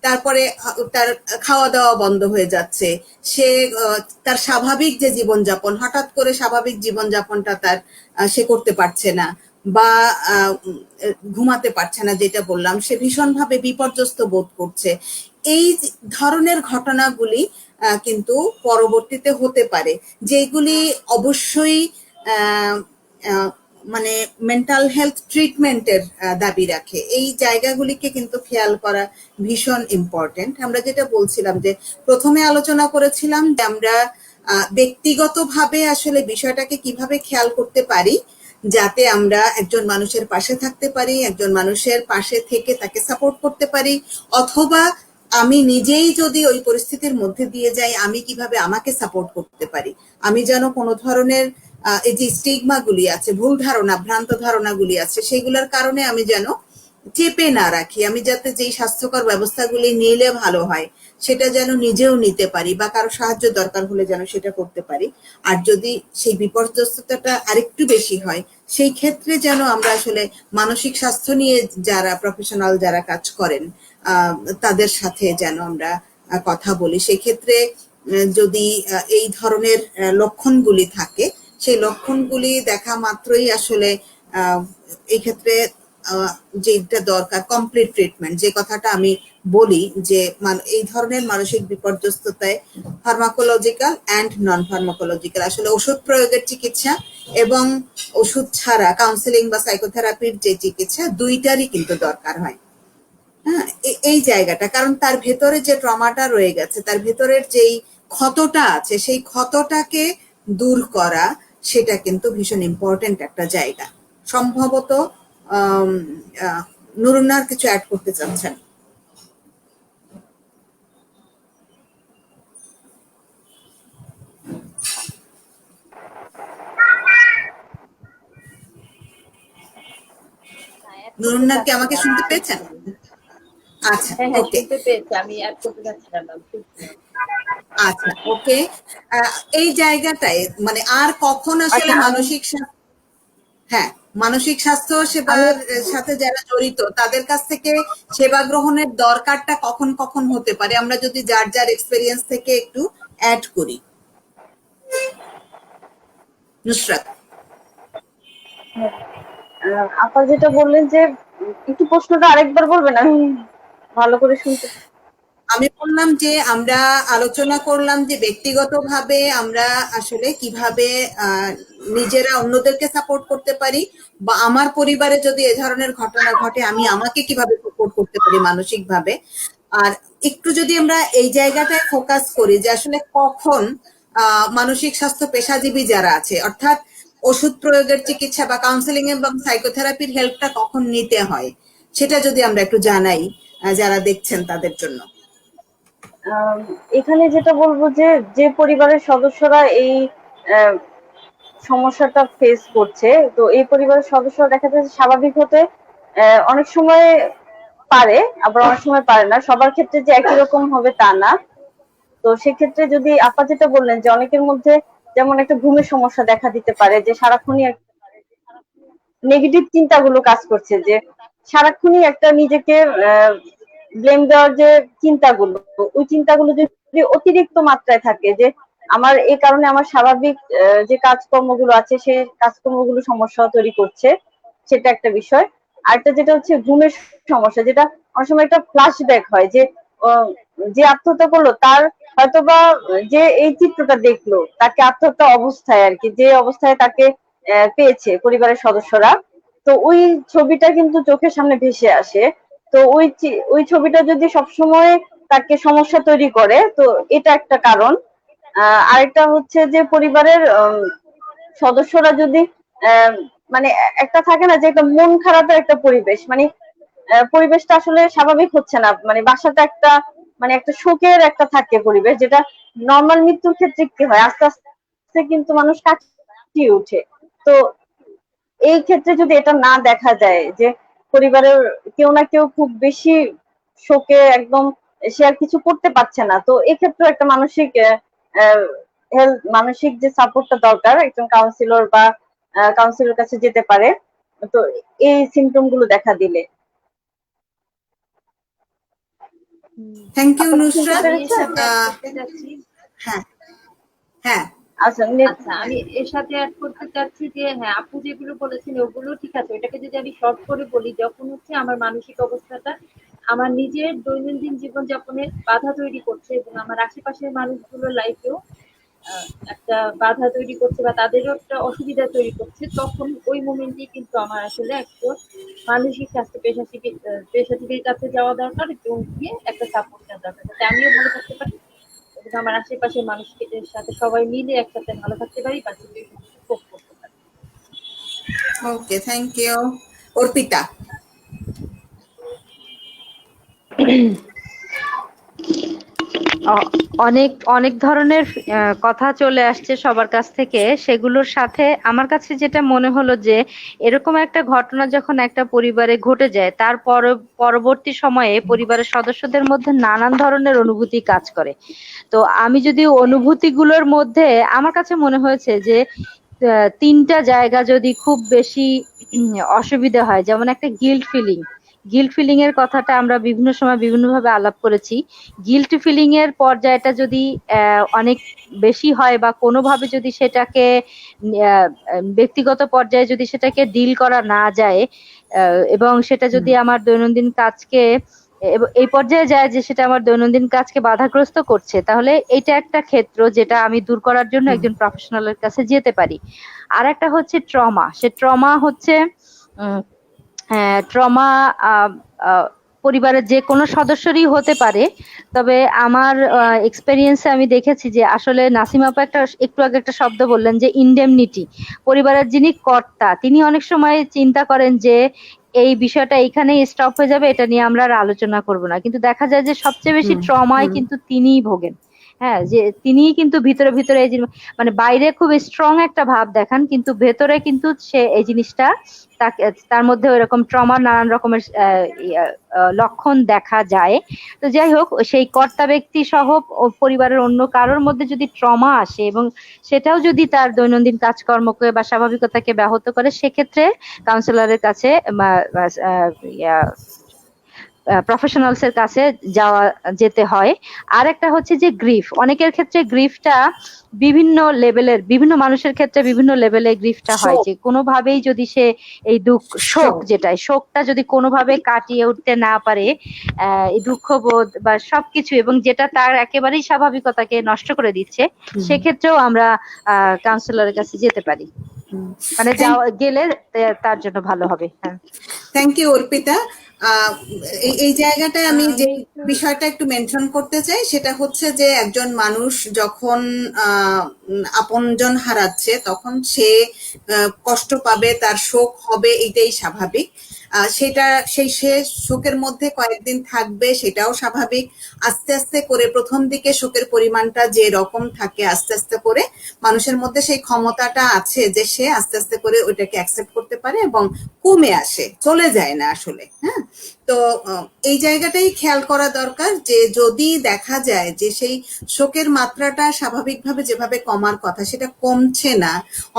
তারপরে তার খাওয়া দাওয়া বন্ধ হয়ে যাচ্ছে, সে তার স্বাভাবিক যে জীবনযাপন, হঠাৎ করে স্বাভাবিক জীবনযাপনটা তার সে করতে পারছে না বা ঘুমাতে পারছে না, যেটা বললাম, সে ভীষণভাবে বিপর্যস্ত বোধ করছে। এই ধরনের ঘটনাগুলি কিন্তু পরবর্তীতে হতে পারে, যেগুলি অবশ্যই মানে মেন্টাল হেলথ ট্রিটমেন্টের দাবি রাখে। এই জায়গাগুলিকে কিন্তু খেয়াল করা ভীষণ ইম্পর্টেন্ট। আমরা যেটা বলছিলাম যে প্রথমে আলোচনা করেছিলাম যে আমরা ব্যক্তিগতভাবে আসলে বিষয়টাকে কিভাবে খেয়াল করতে পারি, যাতে আমরা একজন মানুষের পাশে থাকতে পারি, একজন মানুষের পাশে থেকে তাকে সাপোর্ট করতে পারি, অথবা আমি নিজেই যদি ওই পরিস্থিতির মধ্যে দিয়ে যাই, আমি কিভাবে আমাকে সাপোর্ট করতে পারি, আমি যেন কোনো ধরনের এই যে স্টিগমা গুলি আছে, ভুল ধারণা, ভ্রান্ত ধারণাগুলি আছে, সেগুলোর কারণে আমি যেন চেপে না রাখি, আমি যাতে যেই স্বাস্থ্যকর ব্যবস্থাগুলি নিলে ভালো হয় সেটা যেন নিজেও নিতে পারি বা কারো সাহায্য দরকার হলে যেন সেটা করতে পারি। আর যদি সেই বিপর্যস্ততাটা আরেকটু বেশি হয়, সেই ক্ষেত্রে যেন আমরা আসলে মানসিক স্বাস্থ্য নিয়ে যারা প্রফেশনাল যারা কাজ করেন তাদের সাথে যেন আমরা কথা বলি। সেক্ষেত্রে যদি এই ধরনের লক্ষণগুলি থাকে, সেই লক্ষণগুলি দেখা মাত্রই আসলে এই ক্ষেত্রে যেটা দরকার কমপ্লিট ট্রিটমেন্ট, যে কথাটা আমি বলি যে এই ধরনের মানসিক বিপর্যস্ততায় ফার্মাকোলজিক্যাল অ্যান্ড নন ফার্মাকোলজিক্যাল, আসলে ওষুধ প্রয়োগের চিকিৎসা এবং ওষুধ ছাড়া কাউন্সিলিং বা সাইকোথেরাপির যে চিকিৎসা, দুইটারই কিন্তু দরকার হয়। হ্যাঁ, এই জায়গাটা, কারণ তার ভেতরে যে ট্রমাটা রয়ে গেছে, তার ভেতরের যেই ক্ষতটা আছে, সেই ক্ষতটাকে দূর করা, সেটা কিন্তু ভীষণ ইম্পর্টেন্ট একটা জায়গা। সম্ভবত নুরুন্নার কিছু অ্যাড করতে চাচ্ছেন? নুরুন্নার কি আমাকে শুনতে পেয়েছেন? আচ্ছা, হ্যাঁ হ্যাঁ, ওকে। শুনতে পেয়েছি, আমি অ্যাড করতে চাচ্ছিলাম না। আচ্ছা, ওকে। এই জায়গাটায় মানে আর কখন আসলে আচ্ছা, হ্যাঁ, মানসিক স্বাস্থ্য আমি সেবার সাথে যারা জড়িত তাদের কাছ থেকে সেবা গ্রহণের দরকারটা কখন কখন হতে পারে, আমরা যদি যার যার এক্সপেরিয়েন্স থেকে একটু অ্যাড করি। নুসরাত। আপা যেটা বললেন যে একটু প্রশ্নটা আরেকবার বলবেন, আমি ভালো করে শুনতে। আমি বললাম যে আমরা আলোচনা করলাম যে ব্যক্তিগতভাবে আমরা আসলে কিভাবে নিজেরা অন্যদেরকে সাপোর্ট করতে পারি, বা আমার পরিবারে যদি এ ধরনের ঘটনা ঘটে আমি আমাকে কিভাবে সাপোর্ট করতে পারি মানসিকভাবে। আর একটু যদি আমরা এই জায়গাটায় ফোকাস করি যে আসলে কখন মানসিক স্বাস্থ্য পেশাজীবী যারা আছে, অর্থাৎ ওষুধ প্রয়োগের চিকিৎসা বা কাউন্সেলিং এবং সাইকোথেরাপির হেল্পটা কখন নিতে হয়, সেটা যদি আমরা একটু জানাই যারা দেখছেন তাদের জন্য। এখানে যেটা বলবো যে যে পরিবারের সদস্যরা এই আহ, সমস্যাটা ফেস করছে, তো এই পরিবারের সদস্যরা দেখা যাচ্ছে স্বাভাবিক হতে অনেক সময় পারে, আবার অনেক সময় পারে না, সবার ক্ষেত্রে যে একই রকম হবে তা না। তো সেক্ষেত্রে যদি আপা যেটা বললেন যে অনেকের মধ্যে যেমন একটা ঘুমের সমস্যা দেখা দিতে পারে, যে সারাক্ষণই নেগেটিভ চিন্তাগুলো কাজ করছে, যে সারাক্ষণই একটা নিজেকে ব্লেম দেওয়ার যে চিন্তাগুলো, ওই চিন্তাগুলো যদি অতিরিক্ত মাত্রায় থাকে, যে আমার এই কারণে আমার স্বাভাবিক যে কাজকর্মগুলো আছে সেই কাজকর্মগুলো সমস্যা তৈরি করছে, সেটা একটা বিষয়। আরেকটা যেটা হচ্ছে ঘুমের সমস্যা, যেটা অনেক সময় একটা ফ্ল্যাশব্যাক হয়, যে আহ, যে আত্মহত্যা করলো তার হয়তোবা যে এই চিত্রটা দেখলো তাকে আত্মহত্যা অবস্থায় আর কি, যে অবস্থায় তাকে পেয়েছে পরিবারের সদস্যরা, তো ওই ছবিটা কিন্তু চোখের সামনে ভেসে আসে। তো ওই ছবিটা যদি সবসময় তাকে সমস্যা তৈরি করে, তো এটা একটা কারণ। আরেকটা হচ্ছে যে পরিবারের সদস্যরা যদি আহ, মানে একটা থাকে না যে একটা মন খারাপের একটা পরিবেশ, মানে পরিবেশটা আসলে স্বাভাবিক হচ্ছে না, মানে বাসাটা একটা মানে একটা শোকের একটা থাকে পরিবেশ, যেটা নর্মাল মৃত্যুর ক্ষেত্রে কি হয় আস্তে আস্তে কিন্তু মানুষ কাটিয়ে উঠে। তো এই ক্ষেত্রে যদি এটা না দেখা যায় যে পরিবারের কেউ না কেউ খুব বেশি শোকে একদম সে আর কিছু করতে পারছে না, তো এক্ষেত্রে একটা মানসিক হেলথ, মানসিক যে সাপোর্টটা দরকার, একজন কাউন্সিলর বা কাউন্সিলর কাছে যেতে পারে। তো এই সিমটম গুলো দেখা দিলে। থ্যাংক ইউ আপা কি শুনতে নুসরাত। আমি এর পেরেছেন? সাথে অ্যাড করতে চাচ্ছি। হ্যাঁ, হ্যাঁ, আচ্ছা আচ্ছা, আমি এর সাথে অ্যাড করতে চাচ্ছি যে হ্যাঁ, আপু যেগুলো বলেছেন ওগুলো ঠিক আছে। ওটাকে যদি আমি শর্ট করে বলি, যখন হচ্ছে আমার মানসিক অবস্থাটা আমার নিজের দৈনন্দিন জীবনযাপনে বাধা তৈরি করছে এবং আমার আশেপাশের মানুষগুলোর লাইফেও একটা বাধা তৈরি করছে বা তাদেরও একটা অসুবিধা তৈরি করছে, তখন ওই মোমেন্টেই কিন্তু আমার আসলে একটু মানসিক স্বাস্থ্য পেশাজীবীর কাছে যাওয়া দরকার এবং গিয়ে একটা সাপোর্ট নেওয়া দরকার, যাতে আমিও ভালো থাকতে পারি এবং আমার আশেপাশের মানুষদের সাথে সবাই মিলে একসাথে ভালো থাকতে পারি বা situation cope করতে পারি। ওকে, থ্যাংক ইউ। অর্পিতা। অনেক অনেক ধরনের কথা চলে আসছে সবার কাছ থেকে, সেগুলোর সাথে আমার কাছে যেটা মনে হলো যে এরকম একটা ঘটনা যখন একটা পরিবারে ঘটে যায়, তার পরবর্তী সময়ে পরিবারের সদস্যদের মধ্যে নানান ধরনের অনুভূতি কাজ করে। তো আমি যদি অনুভূতিগুলোর মধ্যে আমার কাছে মনে হয়েছে যে তিনটা জায়গা যদি খুব বেশি অসুবিধা হয়, যেমন একটা গিল্ট ফিলিং এর কথাটা আমরা বিভিন্ন সময় বিভিন্ন ভাবে আলাপ করেছি। গিল্ট ফিলিং এর পর্যায়টা যদি অনেক বেশি হয় বা কোনোভাবে যদি সেটাকে ব্যক্তিগত পর্যায়ে যদি সেটাকে ডিল করা না যায়, এবং সেটা যদি আমার দৈনন্দিন কাজকে এই পর্যায়ে যায় যে সেটা আমার দৈনন্দিন কাজকে বাধাগ্রস্ত করছে, তাহলে এটা একটা ক্ষেত্র যেটা আমি দূর করার জন্য একজন প্রফেশনালের কাছে যেতে পারি। আর একটা হচ্ছে ট্রমা। সে ট্রমা হচ্ছে ট্রমা পরিবারের যে কোনো সদস্যরই হতে পারে। তবে আমার এক্সপেরিয়েন্সে আমি দেখেছি যে আসলে নাসিম আপা একটু আগে একটা শব্দ বললেন যে ইনডেমনিটি। পরিবারের যিনি কর্তা তিনি অনেক সময় চিন্তা করেন যে এই বিষয়টা এইখানেই স্টপ হয়ে যাবে, এটা নিয়ে আমরা আর আলোচনা করব না, কিন্তু দেখা যায় যে সবচেয়ে বেশি ট্রমায় কিন্তু তিনিই ভোগেন। হ্যাঁ, যে তিনিই কিন্তু ভিতরে ভিতরে এই মানে বাইরে খুব স্ট্রং একটা ভাব দেখান, কিন্তু ভেতরে কিন্তু সে এই জিনিসটা তার মধ্যে ওইরকম ট্রমার নানান রকমের লক্ষণ দেখা যায়। তো যাই হোক, সেই কর্তা ব্যক্তি সহ পরিবারের অন্য কারোর মধ্যে যদি ট্রমা আসে এবং সেটাও যদি তার দৈনন্দিন কাজকর্মকে বা স্বাভাবিকতাকে ব্যাহত করে, সেক্ষেত্রে কাউন্সিলরের কাছে প্রফেশনালস এর কাছে যেতে হয়। আর একটা হচ্ছে যে গ্রিফ, অনেকের ক্ষেত্রে গ্রিফটা বিভিন্ন মানুষের ক্ষেত্রে বিভিন্ন লেভেলে গ্রিফটা হয়, যে কোনোভাবেই যদি সে এই শোকটা যদি কোনোভাবে কাটিয়ে উঠতে না পারে, এই দুঃখবোধ বা সবকিছু, এবং যেটা তার একেবারেই স্বাভাবিকতাকে নষ্ট করে দিচ্ছে, সেক্ষেত্রেও আমরা কাউন্সিলরের কাছে যেতে পারি। মানে গেলে তার জন্য ভালো হবে। হ্যাঁ, থ্যাংক ইউ অর্পিতা। এই জায়গাটায় আমি যে বিষয়টা একটু মেনশন করতে চাই সেটা হচ্ছে যে একজন মানুষ যখন আপনজন হারাচ্ছে তখন সে কষ্ট পাবে, তার শোক হবে, এটাই স্বাভাবিক। সে শোকের মধ্যে কয়েকদিন থাকবে, সেটাও স্বাভাবিক। আস্তে আস্তে করে প্রথম দিকে শোকের পরিমাণটা যে রকম থাকে, আস্তে আস্তে করে মানুষের মধ্যে সেই ক্ষমতাটা আছে যে সে আস্তে আস্তে করে ওইটাকে অ্যাকসেপ্ট করতে পারে এবং কমে আসে, চলে যায় না আসলে। হ্যাঁ, তো এই জায়গাটাই খেয়াল করা দরকার যে যদি দেখা যায় যে সেই শোকের মাত্রাটা স্বাভাবিকভাবে যেভাবে কমার কথা সেটা কমছে না,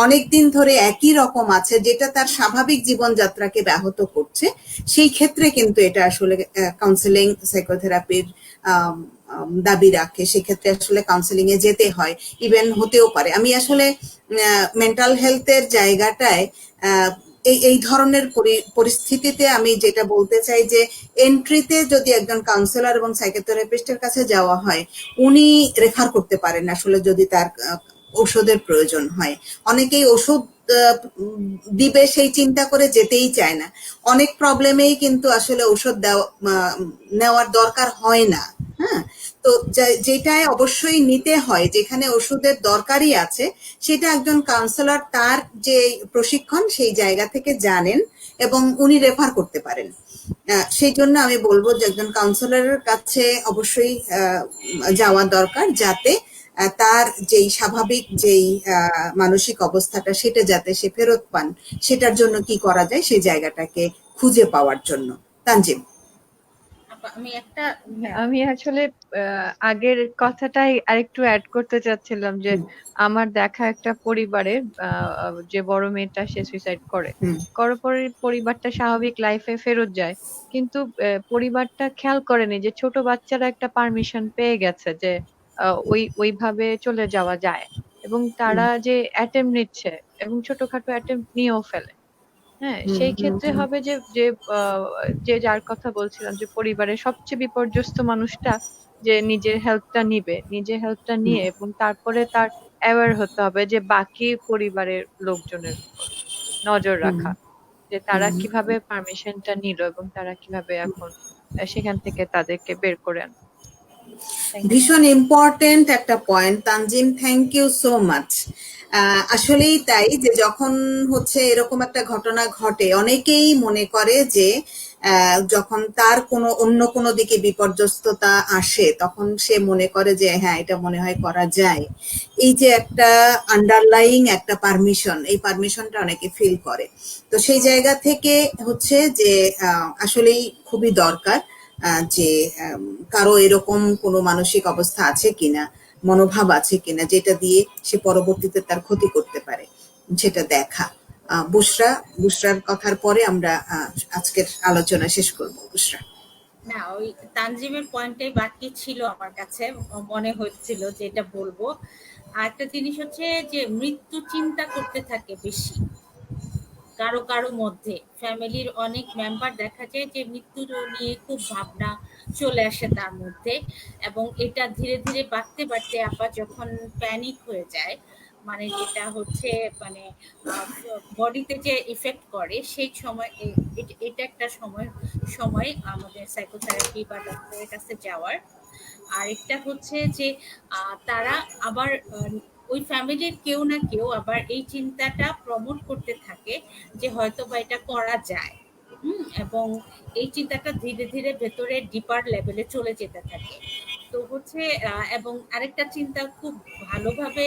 অনেক দিন ধরে একই রকম আছে, যেটা তার স্বাভাবিক জীবনযাত্রাকে ব্যাহত করছে, সেই ক্ষেত্রে কিন্তু এটা আসলে কাউন্সেলিং সাইকোথেরাপির দাবি রাখে। সেক্ষেত্রে আসলে কাউন্সেলিং এ যেতে হয়, ইভেন হতেও পারে। আমি আসলে মেন্টাল হেলথের জায়গাটায় এই ধরনের পরিস্থিতিতে আমি যেটা বলতে চাই যে এন্ট্রিতে যদি একজন কাউন্সিলর এবং সাইকোথেরাপিস্টের কাছে যাওয়া হয়, উনি রেফার করতে পারেন আসলে যদি তার ঔষধের প্রয়োজন হয়। অনেকেই ওষুধ দিবে সেই চিন্তা করে যেতেই চায় না। অনেক প্রবলেমেই কিন্তু আসলে ঔষধ নেওয়ার দরকার হয় না। হ্যাঁ, তো যেটাই অবশ্যই নিতে হয়, যেখানে ওষুধের দরকারই আছে, সেটা একজন কাউন্সিলর তার যে প্রশিক্ষণ সেই জায়গা থেকে জানেন এবং উনি রেফার করতে পারেন। সেই জন্য আমি বলবো যে একজন কাউন্সিলরের কাছে অবশ্যই যাওয়া দরকার, যাতে তার যেই স্বাভাবিক যেই মানসিক অবস্থাটা সেটা যাতে সে ফেরত পান, সেটার জন্য কি করা যায় সেই জায়গাটাকে খুঁজে পাওয়ার জন্য। তানজিম। আমি একটা আমি আসলে আগের কথাটাই আরেকটু অ্যাড করতে চাচ্ছিলাম যে আমার দেখা একটা পরিবারের যে বড় মেয়েটা সে সুইসাইড করে, করার পরে পরিবারটা স্বাভাবিক লাইফে ফেরত যায়, কিন্তু পরিবারটা খেয়াল করেনি যে ছোট বাচ্চারা একটা পারমিশন পেয়ে গেছে যে ওইভাবে চলে যাওয়া যায়, এবং তারা যে অ্যাটেম্প নিচ্ছে এবং ছোটখাটো অ্যাটেম্প নিয়েও ফেলে। হ্যাঁ, সেই ক্ষেত্রে হবে যে যে যে যার কথা বলছিলাম যে পরিবারের সবচেয়ে বিপর্যস্ত মানুষটা যে নিজের হেল্পটা নিবে, নিজের হেল্পটা নিয়ে এবং তারপরে তার অ্যাওয়্যার হতে হবে যে বাকি পরিবারের লোকজনের উপর নজর রাখা, যে তারা কিভাবে পারমিশনটা নিল এবং তারা কিভাবে এখন সেখান থেকে তাদেরকে বের করে আনবে। ভীষণ ইম্পর্টেন্ট একটা point Tanzim, thank you so much. আসলেই তাই, যে যখন হচ্ছে এরকম একটা ঘটনা ঘটে, অনেকেই মনে করে যে যখন তার কোনো অন্য কোনো দিকে বিপর্যস্ততা আসে, তখন সে মনে করে যে হ্যাঁ, এটা মনে হয় করা যায়। এই যে একটা আন্ডারলাইং একটা পারমিশন, এই পারমিশনটা অনেকে ফিল করে। তো সেই জায়গা থেকে হচ্ছে যে আসলেই খুবই দরকার যে কারো এরকম কোনো মানসিক অবস্থা আছে কিনা, মনোভাব আছে কিনা, যেটা দিয়ে সে পরবর্তীতে তার ক্ষতি করতে পারে, সেটা দেখা। বুশরার কথার পরে আমরা আজকের আলোচনা শেষ করব। বুশরা। না, ওই তানজিমের পয়েন্টটাই বাকি ছিল, আমার কাছে মনে হচ্ছিল যে এটা বলবো। আর একটা জিনিস হচ্ছে যে মৃত্যু চিন্তা করতে থাকে বেশি কারো কারো মধ্যে, ফ্যামিলির অনেক মেম্বার দেখা যায় যে মৃত্যু নিয়ে খুব ভাবনা চলে আসে তার মধ্যে, এবং এটা ধীরে ধীরে বাড়তে বাড়তে আবার যখন প্যানিক হয়ে যায়, মানে যেটা হচ্ছে মানে বডিতে যে ইফেক্ট করে, সেই সময় এটা একটা সময় আমাদের সাইকোথেরাপি বা ডক্টরের কাছে যাওয়ার। আর একটা হচ্ছে যে তারা আবার ওই ফ্যামিলির কেউ না কেউ আবার এই চিন্তাটা প্রমোট করতে থাকে যে হয়তো বা এটা করা যায়। এবং এই চিন্তাটা ধীরে ধীরে ভেতরে ডিপার লেভেলে চলে যেতে থাকে। তো হচ্ছে এবং আরেকটা চিন্তা খুব ভালোভাবে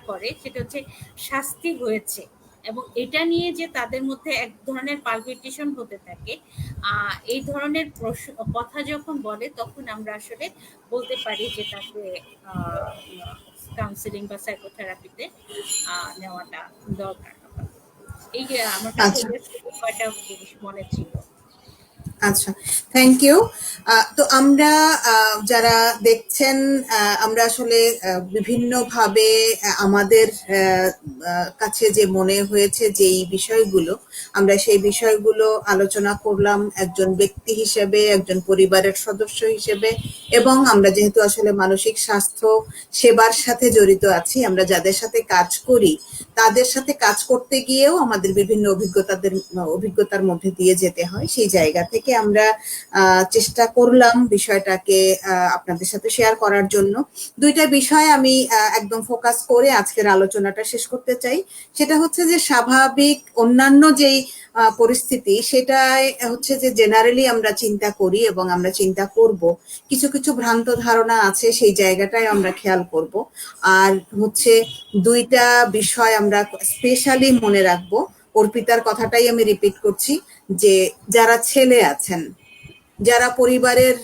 করে, সেটা হচ্ছে শাস্তি হয়েছে, এবং এটা নিয়ে যে তাদের মধ্যে এক ধরনের পালপিটেশন হতে থাকে। এই ধরনের কথা যখন বলে, তখন আমরা আসলে বলতে পারি যে তাকে কাউন্সিলিং বা সাইকোথেরাপিতে নেওয়াটা দরকার। এই যে আমার কাছে কয়টা জিনিস মনে ছিল। আচ্ছা, থ্যাংক ইউ। তো আমরা যারা দেখছেন, আমরা আসলে বিভিন্নভাবে আমাদের কাছে যে মনে হয়েছে যেই বিষয়গুলো, আমরা সেই বিষয়গুলো আলোচনা করলাম একজন ব্যক্তি হিসেবে, একজন পরিবারের সদস্য হিসেবে, এবং আমরা যেহেতু আসলে মানসিক স্বাস্থ্য সেবার সাথে জড়িত আছি, আমরা যাদের সাথে কাজ করি, তাদের সাথে কাজ করতে গিয়েও আমাদের বিভিন্ন অভিজ্ঞতার মধ্যে দিয়ে যেতে হয়। সেই জায়গা থেকে আমরা চেষ্টা করলাম বিষয়টাকে আপনাদের সাথে শেয়ার করার জন্য। দুইটা বিষয় আমি একদম ফোকাস করে আজকের আলোচনাটা শেষ করতে চাই। সেটা হচ্ছে যে স্বাভাবিক অন্যান্য যেই পরিস্থিতি, সেটাই হচ্ছে যে জেনারেলি আমরা চিন্তা করি এবং আমরা চিন্তা করব, কিছু কিছু ভ্রান্ত ধারণা আছে, সেই জায়গাটায় আমরা খেয়াল করব। আর হচ্ছে দুইটা বিষয় আমরা স্পেশালি মনে রাখবো। অর্পিতার কথাটাই আমি রিপিট করছি, যে যারা ছেলে আছেন, যারা পরিবারের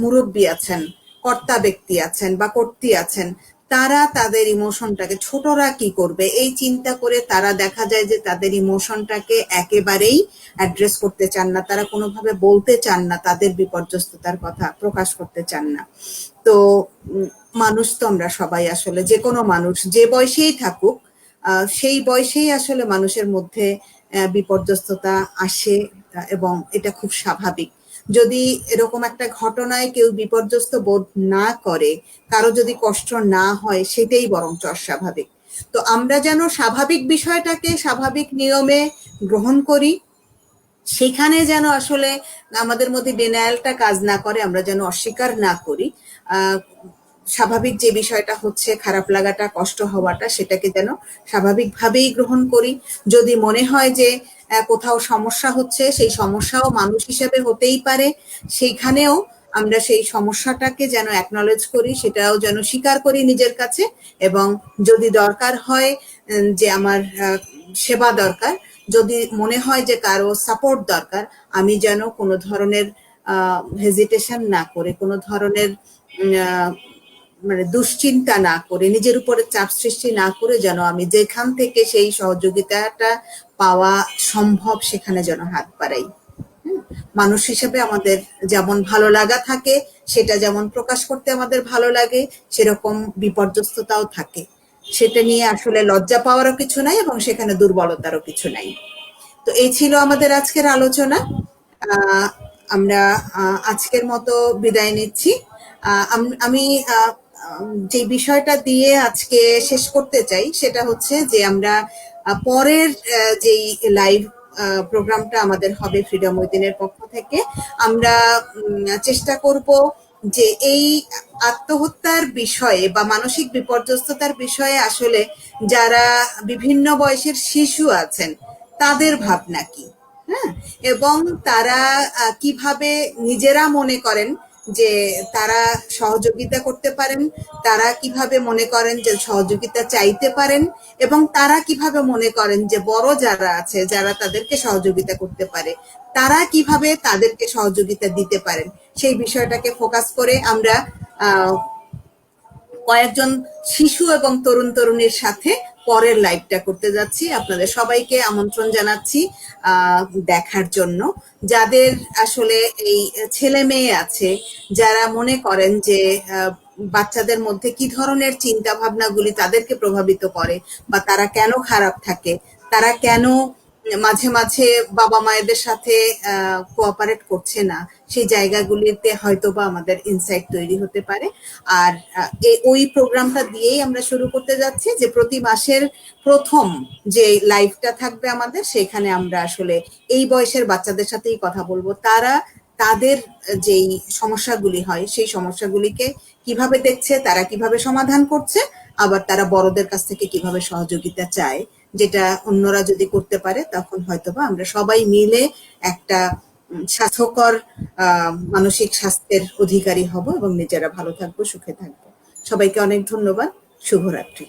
মুরব্বী আছেন, কর্তা ব্যক্তি আছেন বা কর্ত্রী আছেন, তারা তাদের ইমোশনটাকে, ছোটরা কি করবে এই চিন্তা করে তারা দেখা যায় যে তাদের ইমোশনটাকে একেবারেই অ্যাড্রেস করতে চান না, তারা কোনোভাবে বলতে চান না, তাদের বিপর্যস্ততার কথা প্রকাশ করতে চান না। তো মানুষ তো আমরা সবাই আসলে, যে কোনো মানুষ যে বয়সেই থাকুক, সেই বয়সেই আসলে মানুষের মধ্যে বিপর্যস্ততা আসে, এবং এটা খুব স্বাভাবিক। যদি এরকম একটা ঘটনায় কেউ বিপর্যস্ত বোধ না করে, কারো যদি কষ্ট না হয়, সেটাই বরঞ্চ অস্বাভাবিক। তো আমরা যেন স্বাভাবিক বিষয়টাকে স্বাভাবিক নিয়মে গ্রহণ করি, সেখানে যেন আসলে আমাদের মধ্যে ডিনায়ালটা কাজ না করে, আমরা যেন অস্বীকার না করি। স্বাভাবিক যে বিষয়টা হচ্ছে, খারাপ লাগাটা, কষ্ট হওয়াটা, সেটাকে যেন স্বাভাবিকভাবেই গ্রহণ করি। যদি মনে হয় যে কোথাও সমস্যা হচ্ছে, সেই সমস্যাও মানুষ হিসেবে হতেই পারে, সেইখানেও আমরা সেই সমস্যাটাকে যেন অ্যাকনলেজ করি, সেটাও যেন স্বীকার করি নিজের কাছে। এবং যদি দরকার হয় যে আমার সেবা দরকার, যদি মনে হয় যে কারো সাপোর্ট দরকার, আমি যেন কোনো ধরনের হেজিটেশন না করে, কোনো ধরনের মানে দুশ্চিন্তা না করে, নিজের উপরে চাপ সৃষ্টি না করে, যেন আমি যেখান থেকে সেই সহযোগিতাটা পাওয়া সম্ভব সেখানে যেন হাত বাড়াই। মানুষ হিসেবে আমাদের যেমন ভালো লাগা থাকে, সেটা যেমন প্রকাশ করতে আমাদের ভালো লাগে, সেরকম বিপর্যস্ততাও থাকে। সেটা নিয়ে আসলে লজ্জা পাওয়ারও কিছু নাই, এবং সেখানে দুর্বলতারও কিছু নাই। তো এই ছিল আমাদের আজকের আলোচনা। আমরা আজকের মতো বিদায় নিচ্ছি। আমি যে বিষয়টা দিয়ে আজকে শেষ করতে চাই, সেটা হচ্ছে যে আমরা পরের যেই লাইভ প্রোগ্রামটা আমাদের হবে ফ্রিডম উইদিনের পক্ষ থেকে, আমরা চেষ্টা করব যে এই আত্মহত্যার বিষয়ে বা মানসিক বিপর্যস্ততার বিষয়ে আসলে যারা বিভিন্ন বয়সের শিশু আছেন, তাদের ভাবনা কি, হ্যাঁ, এবং তারা কিভাবে নিজেরা মনে করেন যে তারা সহযোগিতা করতে পারেন, তারা কিভাবে মনে করেন যে সহযোগিতা চাইতে পারেন, এবং তারা কিভাবে মনে করেন যে বড় যারা আছে, যারা তাদেরকে সহযোগিতা করতে পারে, তারা কিভাবে তাদেরকে সহযোগিতা দিতে পারেন, সেই বিষয়টাকে ফোকাস করে আমরা কয়েকজন শিশু এবং তরুণ তরুণীর সাথে পরের লাইভটা করতে যাচ্ছি। আপনাদের সবাইকে আমন্ত্রণ জানাচ্ছি দেখার জন্য। যাদের আসলে এই ছেলে মেয়ে আছে, যারা মনে করেন যে বাচ্চাদের মধ্যে কি ধরনের চিন্তা ভাবনাগুলি তাদেরকে প্রভাবিত করে, বা তারা কেন খারাপ থাকে, তারা কেন মাঝে মাঝে বাবা মায়েদের সাথে কোঅপারেট করছে না, সেই জায়গাগুলিতে হয়তো বা আমাদের ইনসাইট তৈরি হতে পারে। আর ওই প্রোগ্রামটা দিয়েই আমরা শুরু করতে যাচ্ছি যে প্রতি মাসের প্রথম যে লাইভটা থাকবে আমাদের, সেখানে আমরা আসলে এই বয়সের বাচ্চাদের সাথেই কথা বলবো। তারা তাদের যেই সমস্যাগুলি হয়, সেই সমস্যাগুলিকে কিভাবে দেখছে, তারা কিভাবে সমাধান করছে, আবার তারা বড়দের কাছ থেকে কিভাবে সহযোগিতা চায়, যেটা অন্যরা যদি করতে পারে, তখন হয়তোবা আমরা সবাই মিলে একটা স্বাস্থ্যকর মানসিক স্বাস্থ্যের অধিকারী হব এবং নিজেরা ভালো থাকবো, সুখে থাকবো। সবাইকে অনেক ধন্যবাদ। শুভরাত্রি।